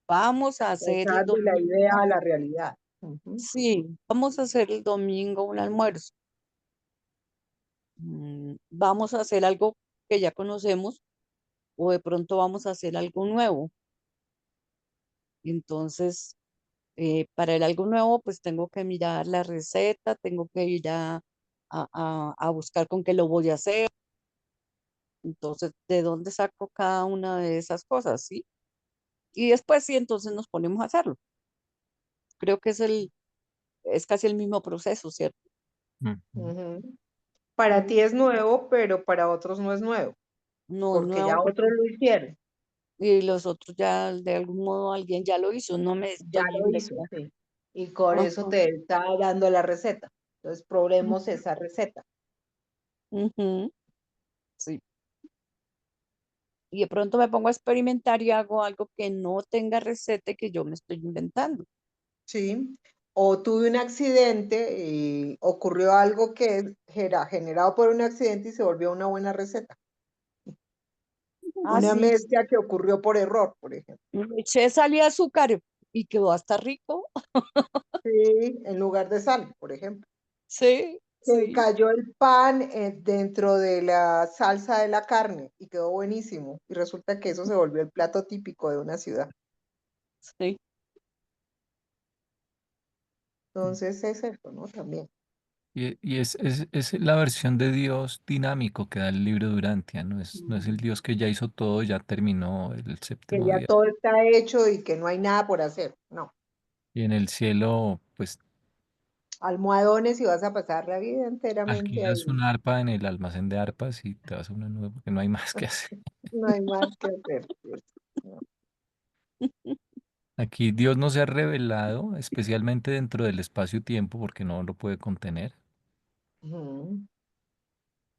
vamos a hacer el Pasar de la idea domingo, a la realidad. Ujú. sí, vamos a hacer el domingo un almuerzo. Vamos a hacer algo que ya conocemos o de pronto vamos a hacer algo nuevo. Entonces, para el algo nuevo, pues tengo que mirar la receta, tengo que ir a buscar con qué lo voy a hacer. Entonces, ¿de dónde saco cada una de esas cosas? ¿Sí? Y después sí, entonces nos ponemos a hacerlo. Creo que es casi el mismo proceso, ¿cierto? Ujú. Ujú. Para ti es nuevo, pero para otros no es nuevo, No es porque ya nuevo otros porque lo hicieron, y los otros ya de algún modo alguien ya lo hizo, no me ya estoy lo hizo, inventando. sí. Y por eso Ajá. te está dando la receta. Entonces, probemos esa receta. Ujú, sí. Y de pronto me pongo a experimentar y hago algo que no tenga receta y que yo me estoy inventando. Sí. O tuve un accidente y ocurrió algo que era generado por un accidente y se volvió una buena receta. Ah, Una sí, mezcla que ocurrió por error, por ejemplo. le eché sal y azúcar y quedó hasta rico. Sí, en lugar de sal, por ejemplo. Sí, Que sí, cayó el pan dentro de la salsa de la carne y quedó buenísimo. Y resulta que eso se volvió el plato típico de una ciudad. sí. Entonces es eso, ¿no? También. Y es la versión de Dios dinámico que da el libro de Urantia, no es el Dios que ya hizo todo, ya terminó el Que séptimo ya día. todo está hecho y que no hay nada por hacer. No. Y en el cielo, pues Almohadones y vas a pasar la vida enteramente alquilas ahí. un arpa en el almacén de arpas y te vas a una nube porque no hay más que hacer. No hay más que hacer, ¿cierto? No. Aquí Dios no se ha revelado, especialmente dentro del espacio-tiempo, porque no lo puede contener. Ujú.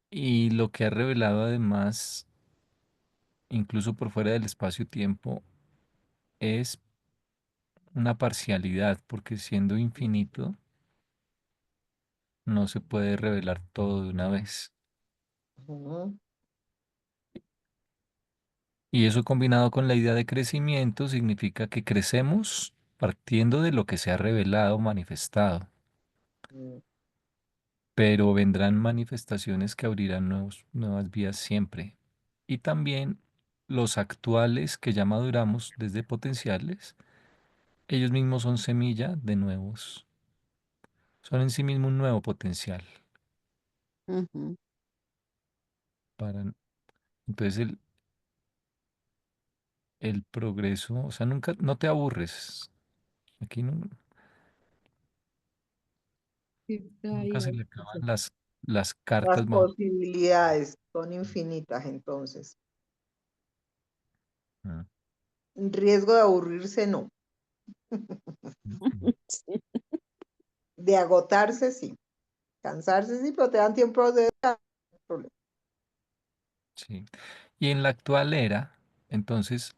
Y lo que ha revelado además, incluso por fuera del espacio-tiempo, es una parcialidad, porque siendo infinito, no se puede revelar todo de una vez. Ujú. Y eso combinado con la idea de crecimiento significa que crecemos partiendo de lo que se ha revelado, manifestado, Mm. pero vendrán manifestaciones que abrirán nuevas vías siempre. Y también los actuales que ya maduramos desde potenciales, ellos mismos son semilla de nuevos, son en sí mismos un nuevo potencial Ujú. para, entonces el progreso, o sea, nunca, no te aburres. Aquí Siempre nunca hay se algo le que acaban hacer. las Las cartas bajo. posibilidades son infinitas entonces. Mm, Riesgo de aburrirse, no. mm, mm. Sí. De agotarse, sí. Cansarse, sí, pero te dan tiempo de descanso, no hay problema. Sí. Y en la actual era, entonces,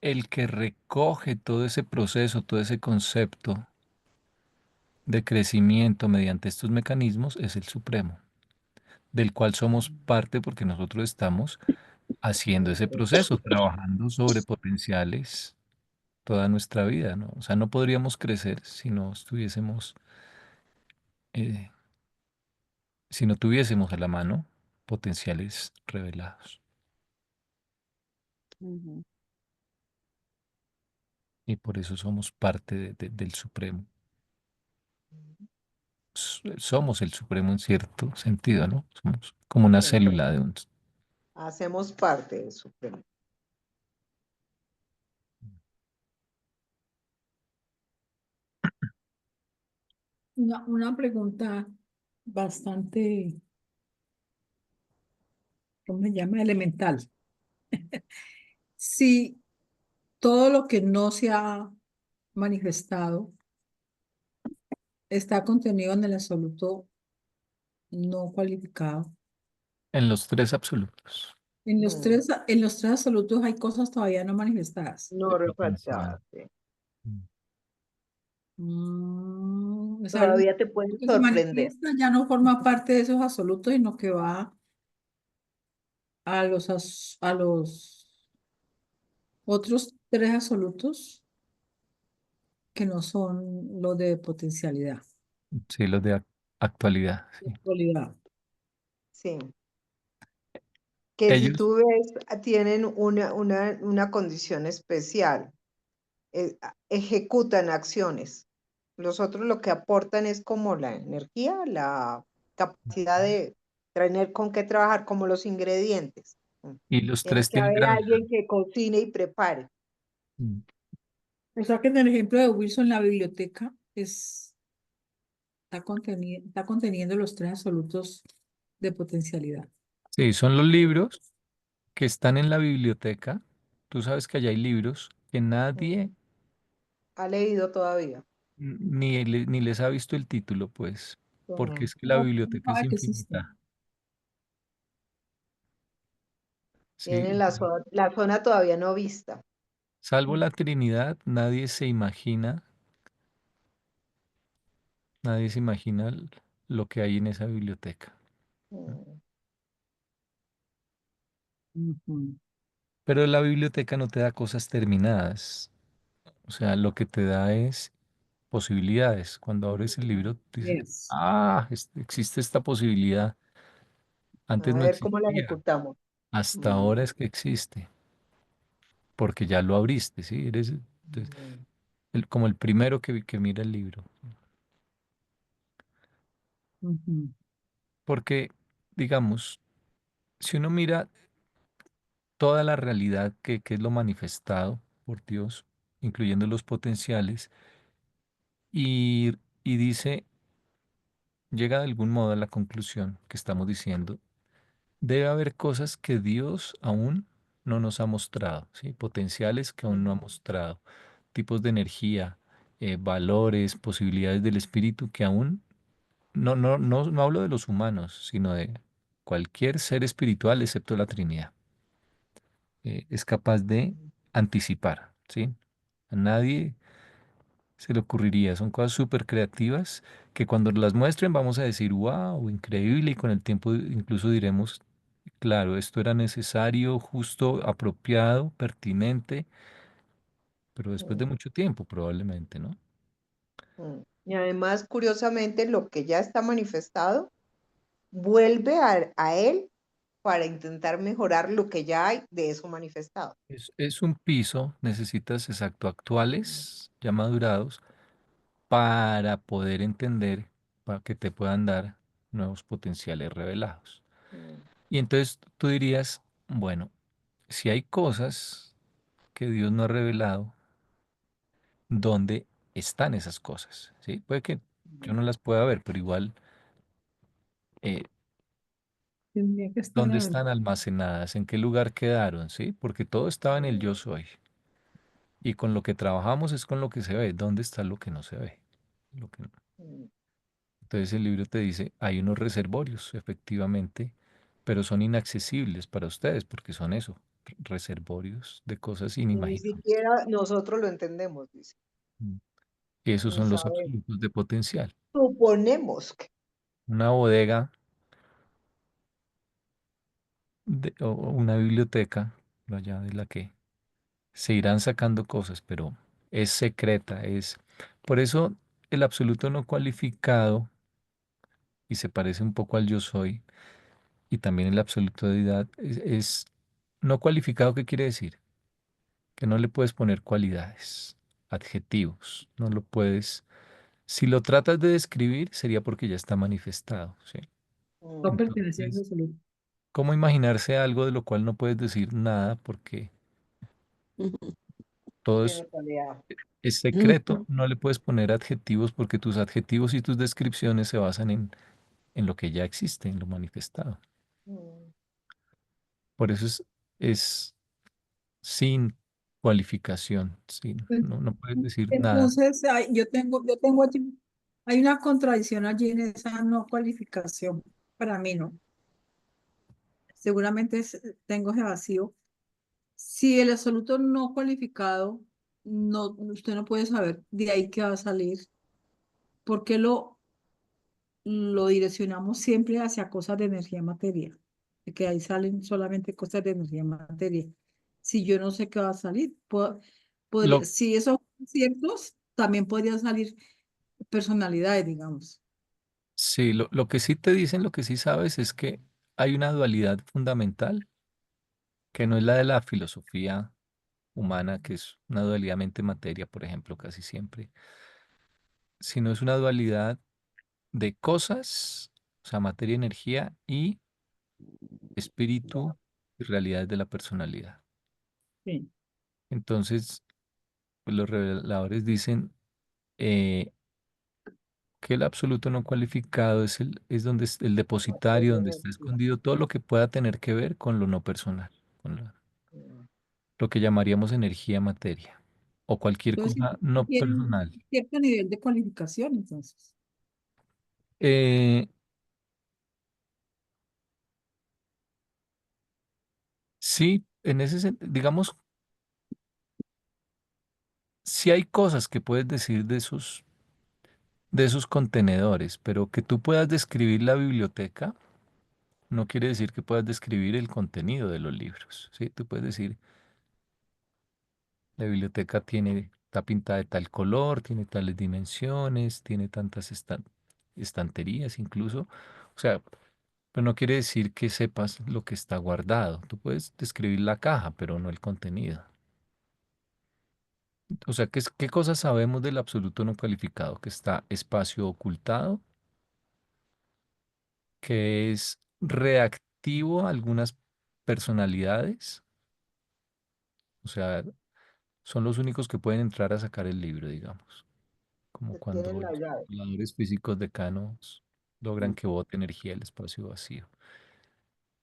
el que recoge todo ese proceso, todo ese concepto de crecimiento mediante estos mecanismos es el Supremo, del cual somos parte porque nosotros estamos haciendo ese proceso, trabajando sobre potenciales toda nuestra vida, ¿no? O sea, no podríamos crecer si no estuviésemos, eh, si no tuviésemos a la mano potenciales revelados. Ujú. Y por eso somos parte del Supremo. Somos el Supremo en cierto sentido, ¿no? Somos como una Sí, célula de un... hacemos parte del Supremo. Una pregunta bastante, ¿cómo se llama? Elemental. Si todo lo que no se ha manifestado está contenido en el absoluto no cualificado. En los tres absolutos. Mm, En los tres absolutos hay cosas todavía no manifestadas. De No potencial. resaltadas, sí. Mm. O sea, Todavía te lo pueden que se sorprender. manifiesta ya no forma parte de esos absolutos, sino que va a los otros tres absolutos que no son los de potencialidad, Sí, los de actualidad. de Sí. actualidad. Sí. Que si Ellos, tú ves, tienen una condición especial. Ejecutan acciones. Los otros lo que aportan es como la energía, la capacidad de tener con qué trabajar, como los ingredientes. y los Tiene tres que tienen haber gravedad. alguien que cocine y prepare. Mm. O sea que en el ejemplo de Wilson, la biblioteca está conteniendo los tres absolutos de potencialidad. Sí, son los libros que están en la biblioteca. Tú sabes que allá hay libros que nadie ¿Ha leído todavía? ni les ha visto el título, pues, porque Ujú. es que la No, biblioteca es sabe que existe. infinita. Sí, Tienen la zona todavía no vista. salvo la Trinidad, nadie se imagina lo que hay en esa biblioteca. Mm, Ujú. Pero la biblioteca no te da cosas terminadas. O sea, lo que te da es posibilidades. Cuando abres el libro, dices, Yes. existe esta posibilidad. A Antes no ver cómo la existía. ejecutamos. Hasta Mm, ahora es que existe, porque ya lo abriste, ¿sí? Eres mm, como el primero que mira el libro. Ujú. Porque, digamos, si uno mira toda la realidad que es lo manifestado por Dios, incluyendo los potenciales, y dice, llega de algún modo a la conclusión que estamos diciendo, debe haber cosas que Dios aún no nos ha mostrado, ¿sí? Potenciales que aún no ha mm, mostrado, tipos de energía, valores, posibilidades del espíritu que aún no hablo de los humanos, sino de cualquier ser espiritual excepto la Trinidad. Es capaz de mm, anticipar, ¿sí? A nadie se le ocurriría, son cosas súper creativas que cuando las muestren vamos a decir, wow, increíble, y con el tiempo incluso diremos, claro, esto era necesario, justo, apropiado, pertinente, pero después de mm, mucho tiempo probablemente, ¿no? Y además, curiosamente, lo que ya está manifestado vuelve a él para intentar mejorar lo que ya hay de eso manifestado. Es un piso, necesitas exacto actuales, ya madurados, para poder entender, para que te puedan dar nuevos potenciales revelados. Mm, Y entonces tú dirías, bueno, si hay cosas que Dios no ha revelado, ¿dónde están esas cosas? ¿Sí? Puede que yo no las pueda ver, pero igual, eh, Tendría que estar ¿dónde en el... están almacenadas? ¿En qué lugar quedaron? ¿Sí? Porque todo estaba en el yo soy. Y con lo que trabajamos es con lo que se ve. ¿Dónde está lo que no se ve? Lo que no. mm, Entonces el libro te dice, hay unos reservorios, efectivamente, pero son inaccesibles para ustedes porque son eso, reservorios de cosas Y ni inimaginables. siquiera nosotros lo entendemos, dice. Mm. Y esos No son los sabemos. absolutos de potencial. Suponemos que. Una bodega o una biblioteca, allá de la que se irán sacando cosas, pero es secreta, es... Por eso el absoluto no cualificado, y se parece un poco al yo soy, y también el absoluto de deidad, es no cualificado. ¿Qué quiere decir? Que no le puedes poner cualidades, adjetivos, no lo puedes... Si lo tratas de describir, sería porque ya está manifestado, ¿sí? No Mm, pertenece a ese Entonces, absoluto. ¿cómo imaginarse algo de lo cual no puedes decir nada porque todo tiene cualidad. es secreto? No le puedes poner adjetivos porque tus adjetivos y tus descripciones se basan en lo que ya existe, en lo manifestado. Mm. Por eso es sin cualificación, no puedes decir nada. Entonces, yo tengo allí, hay una contradicción allí en esa no cualificación. Para mí no. Seguramente tengo ese vacío. Si el absoluto no cualificado, no, usted no puede saber de ahí qué va a salir. Porque lo direccionamos siempre hacia cosas de energía material, de que ahí salen solamente cosas de energía material. Si yo no sé qué va a salir, Lo, si esos son ciertos, también podrían salir personalidades, digamos. sí, lo que sí te dicen, lo que sí sabes es que hay una dualidad fundamental, que no es la de la filosofía humana, que es una dualidad mente-materia, por ejemplo, casi siempre, sino es una dualidad de cosas, o sea, materia-energía y espíritu y realidades de la personalidad. Sí. Entonces, pues, los reveladores dicen eh, que el absoluto no cualificado es donde es el depositario, Materia, donde está energía. escondido todo lo que pueda tener que ver con lo no personal, con Mm. lo que llamaríamos energía materia o cualquier Entonces, cosa no tiene personal. un cierto nivel de cualificación, entonces. Eh, sí, en ese sentido, digamos, sí hay cosas que puedes decir de esos contenedores, pero que tú puedas describir la biblioteca no quiere decir que puedas describir el contenido de los libros, ¿sí? Tú puedes decir, la biblioteca está pintada de tal color, tiene tales dimensiones, tiene tantas estanterías incluso. O sea, pero no quiere decir que sepas lo que está guardado. Tú puedes describir la caja, pero no el contenido. O sea, ¿qué cosas sabemos del absoluto no calificado? Que está espacio ocultado, que es reactivo a algunas personalidades. O sea, son los únicos que pueden entrar a sacar el libro, digamos. Como Que cuando tienen la los llave. calculadores físicos decanos logran que bote energía del espacio vacío.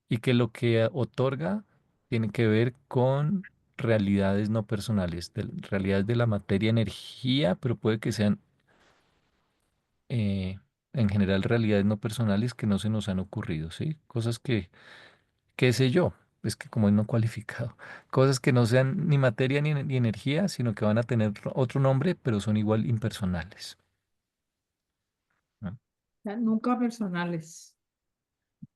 Y que lo que otorga tiene que ver con realidades no personales, realidades de la materia, energía, pero puede que sean eh, en general realidades no personales que no se nos han ocurrido, ¿sí? Cosas que, qué sé yo, es que como es no cualificado, cosas que no sean ni materia ni energía, sino que van a tener otro nombre, pero son igual impersonales, ¿no? O sea, nunca personales.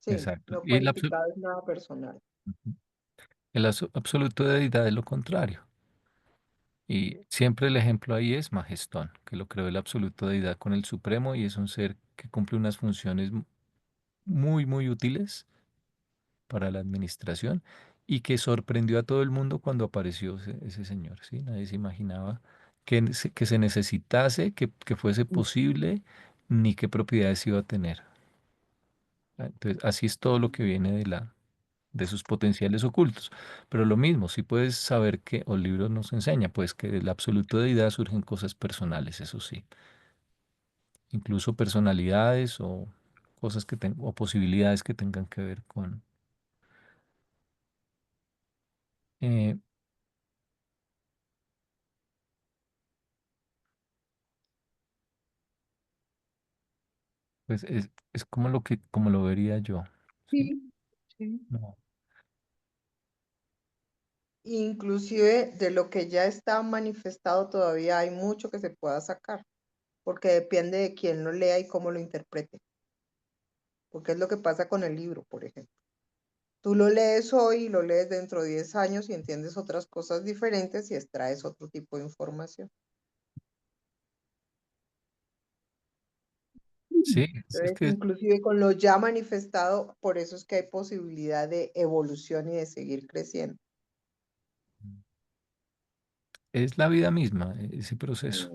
Sí, Exacto. no Y cualificado es nada personal. el absoluto de deidad es lo contrario. Y siempre el ejemplo ahí es Magestón, que lo creó el absoluto de deidad con el Supremo y es un ser que cumple unas funciones muy, muy útiles para la administración y que sorprendió a todo el mundo cuando apareció ese señor, ¿sí? Nadie se imaginaba que se necesitase, que fuese posible, ni qué propiedades iba a tener. Entonces, así es todo lo que viene de sus potenciales ocultos. Pero lo mismo, si puedes saber que, o el libro nos enseña, pues que del absoluto de ideas surgen cosas personales, eso sí, incluso personalidades o cosas o posibilidades que tengan que ver con, eh, pues es como lo vería yo, ¿sí? Sí, Sí. No. Inclusive de lo que ya está manifestado todavía hay mucho que se pueda sacar, porque depende de quién lo lea y cómo lo interprete, porque es lo que pasa con el libro, por ejemplo. Tú lo lees hoy y lo lees dentro de 10 años y entiendes otras cosas diferentes y extraes otro tipo de información. Sí, es Entonces, que inclusive con lo ya manifestado, por eso es que hay posibilidad de evolución y de seguir creciendo. es la vida misma, ese proceso.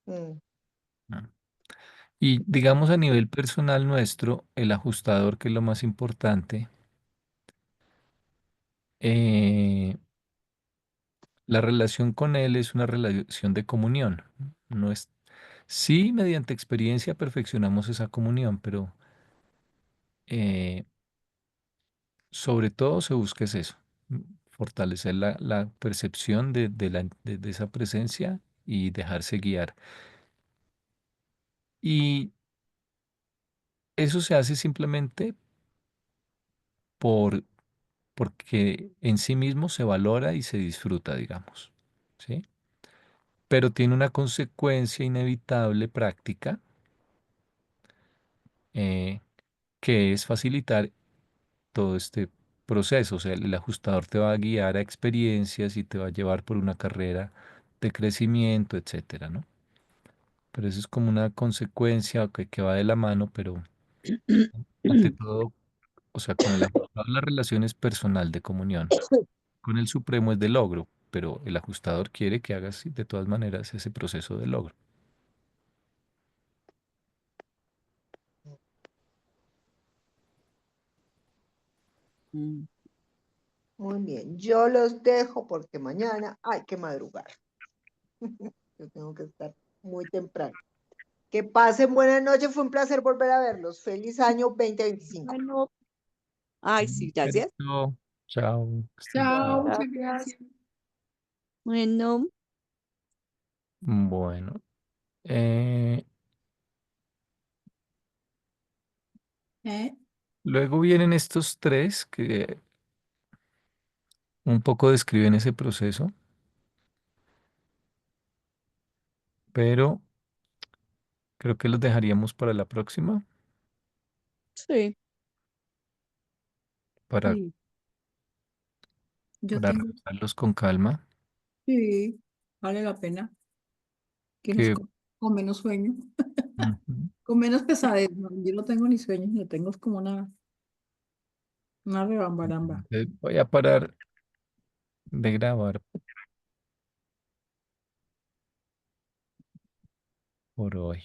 Mm, mm, ¿No? Y digamos a nivel personal nuestro, el ajustador, que es lo más importante, eh, la relación con él es una relación de comunión. No es, sí, mediante experiencia perfeccionamos esa comunión, pero eh, sobre todo se busca es eso, fortalecer la percepción de esa presencia y dejarse guiar. Y eso se hace simplemente por, porque en sí mismo se valora y se disfruta, digamos, ¿sí? Pero tiene una consecuencia inevitable práctica, eh, que es facilitar todo este proceso. O sea, el ajustador te va a guiar a experiencias y te va a llevar por una carrera de crecimiento, etcétera, ¿no? Pero eso es como una consecuencia que va de la mano, pero ante todo, o sea, con el ajustador la relación es personal de comunión. Con el supremo es de logro, pero el ajustador quiere que hagas de todas maneras ese proceso de logro. Mm. Muy bien, yo los dejo porque mañana hay que madrugar. Yo tengo que estar muy temprano. Que pasen buenas noches, fue un placer volver a verlos. Feliz año 2025. Bueno, ay, sí, gracias. Perfecto. Chao. Que estés bien. Chao, muchas Gracias. gracias. Bueno, Bueno, eh, ¿Eh? luego vienen estos tres que un poco describen ese proceso, pero creo que los dejaríamos para la próxima, sí, para, Sí, yo para tengo, revisarlos con calma. sí, vale la pena que nos Que, con menos sueño, ujú, con menos pesadez. No, yo no tengo ni sueño, yo tengo es como una rebambaramba. voy a parar de grabar por hoy.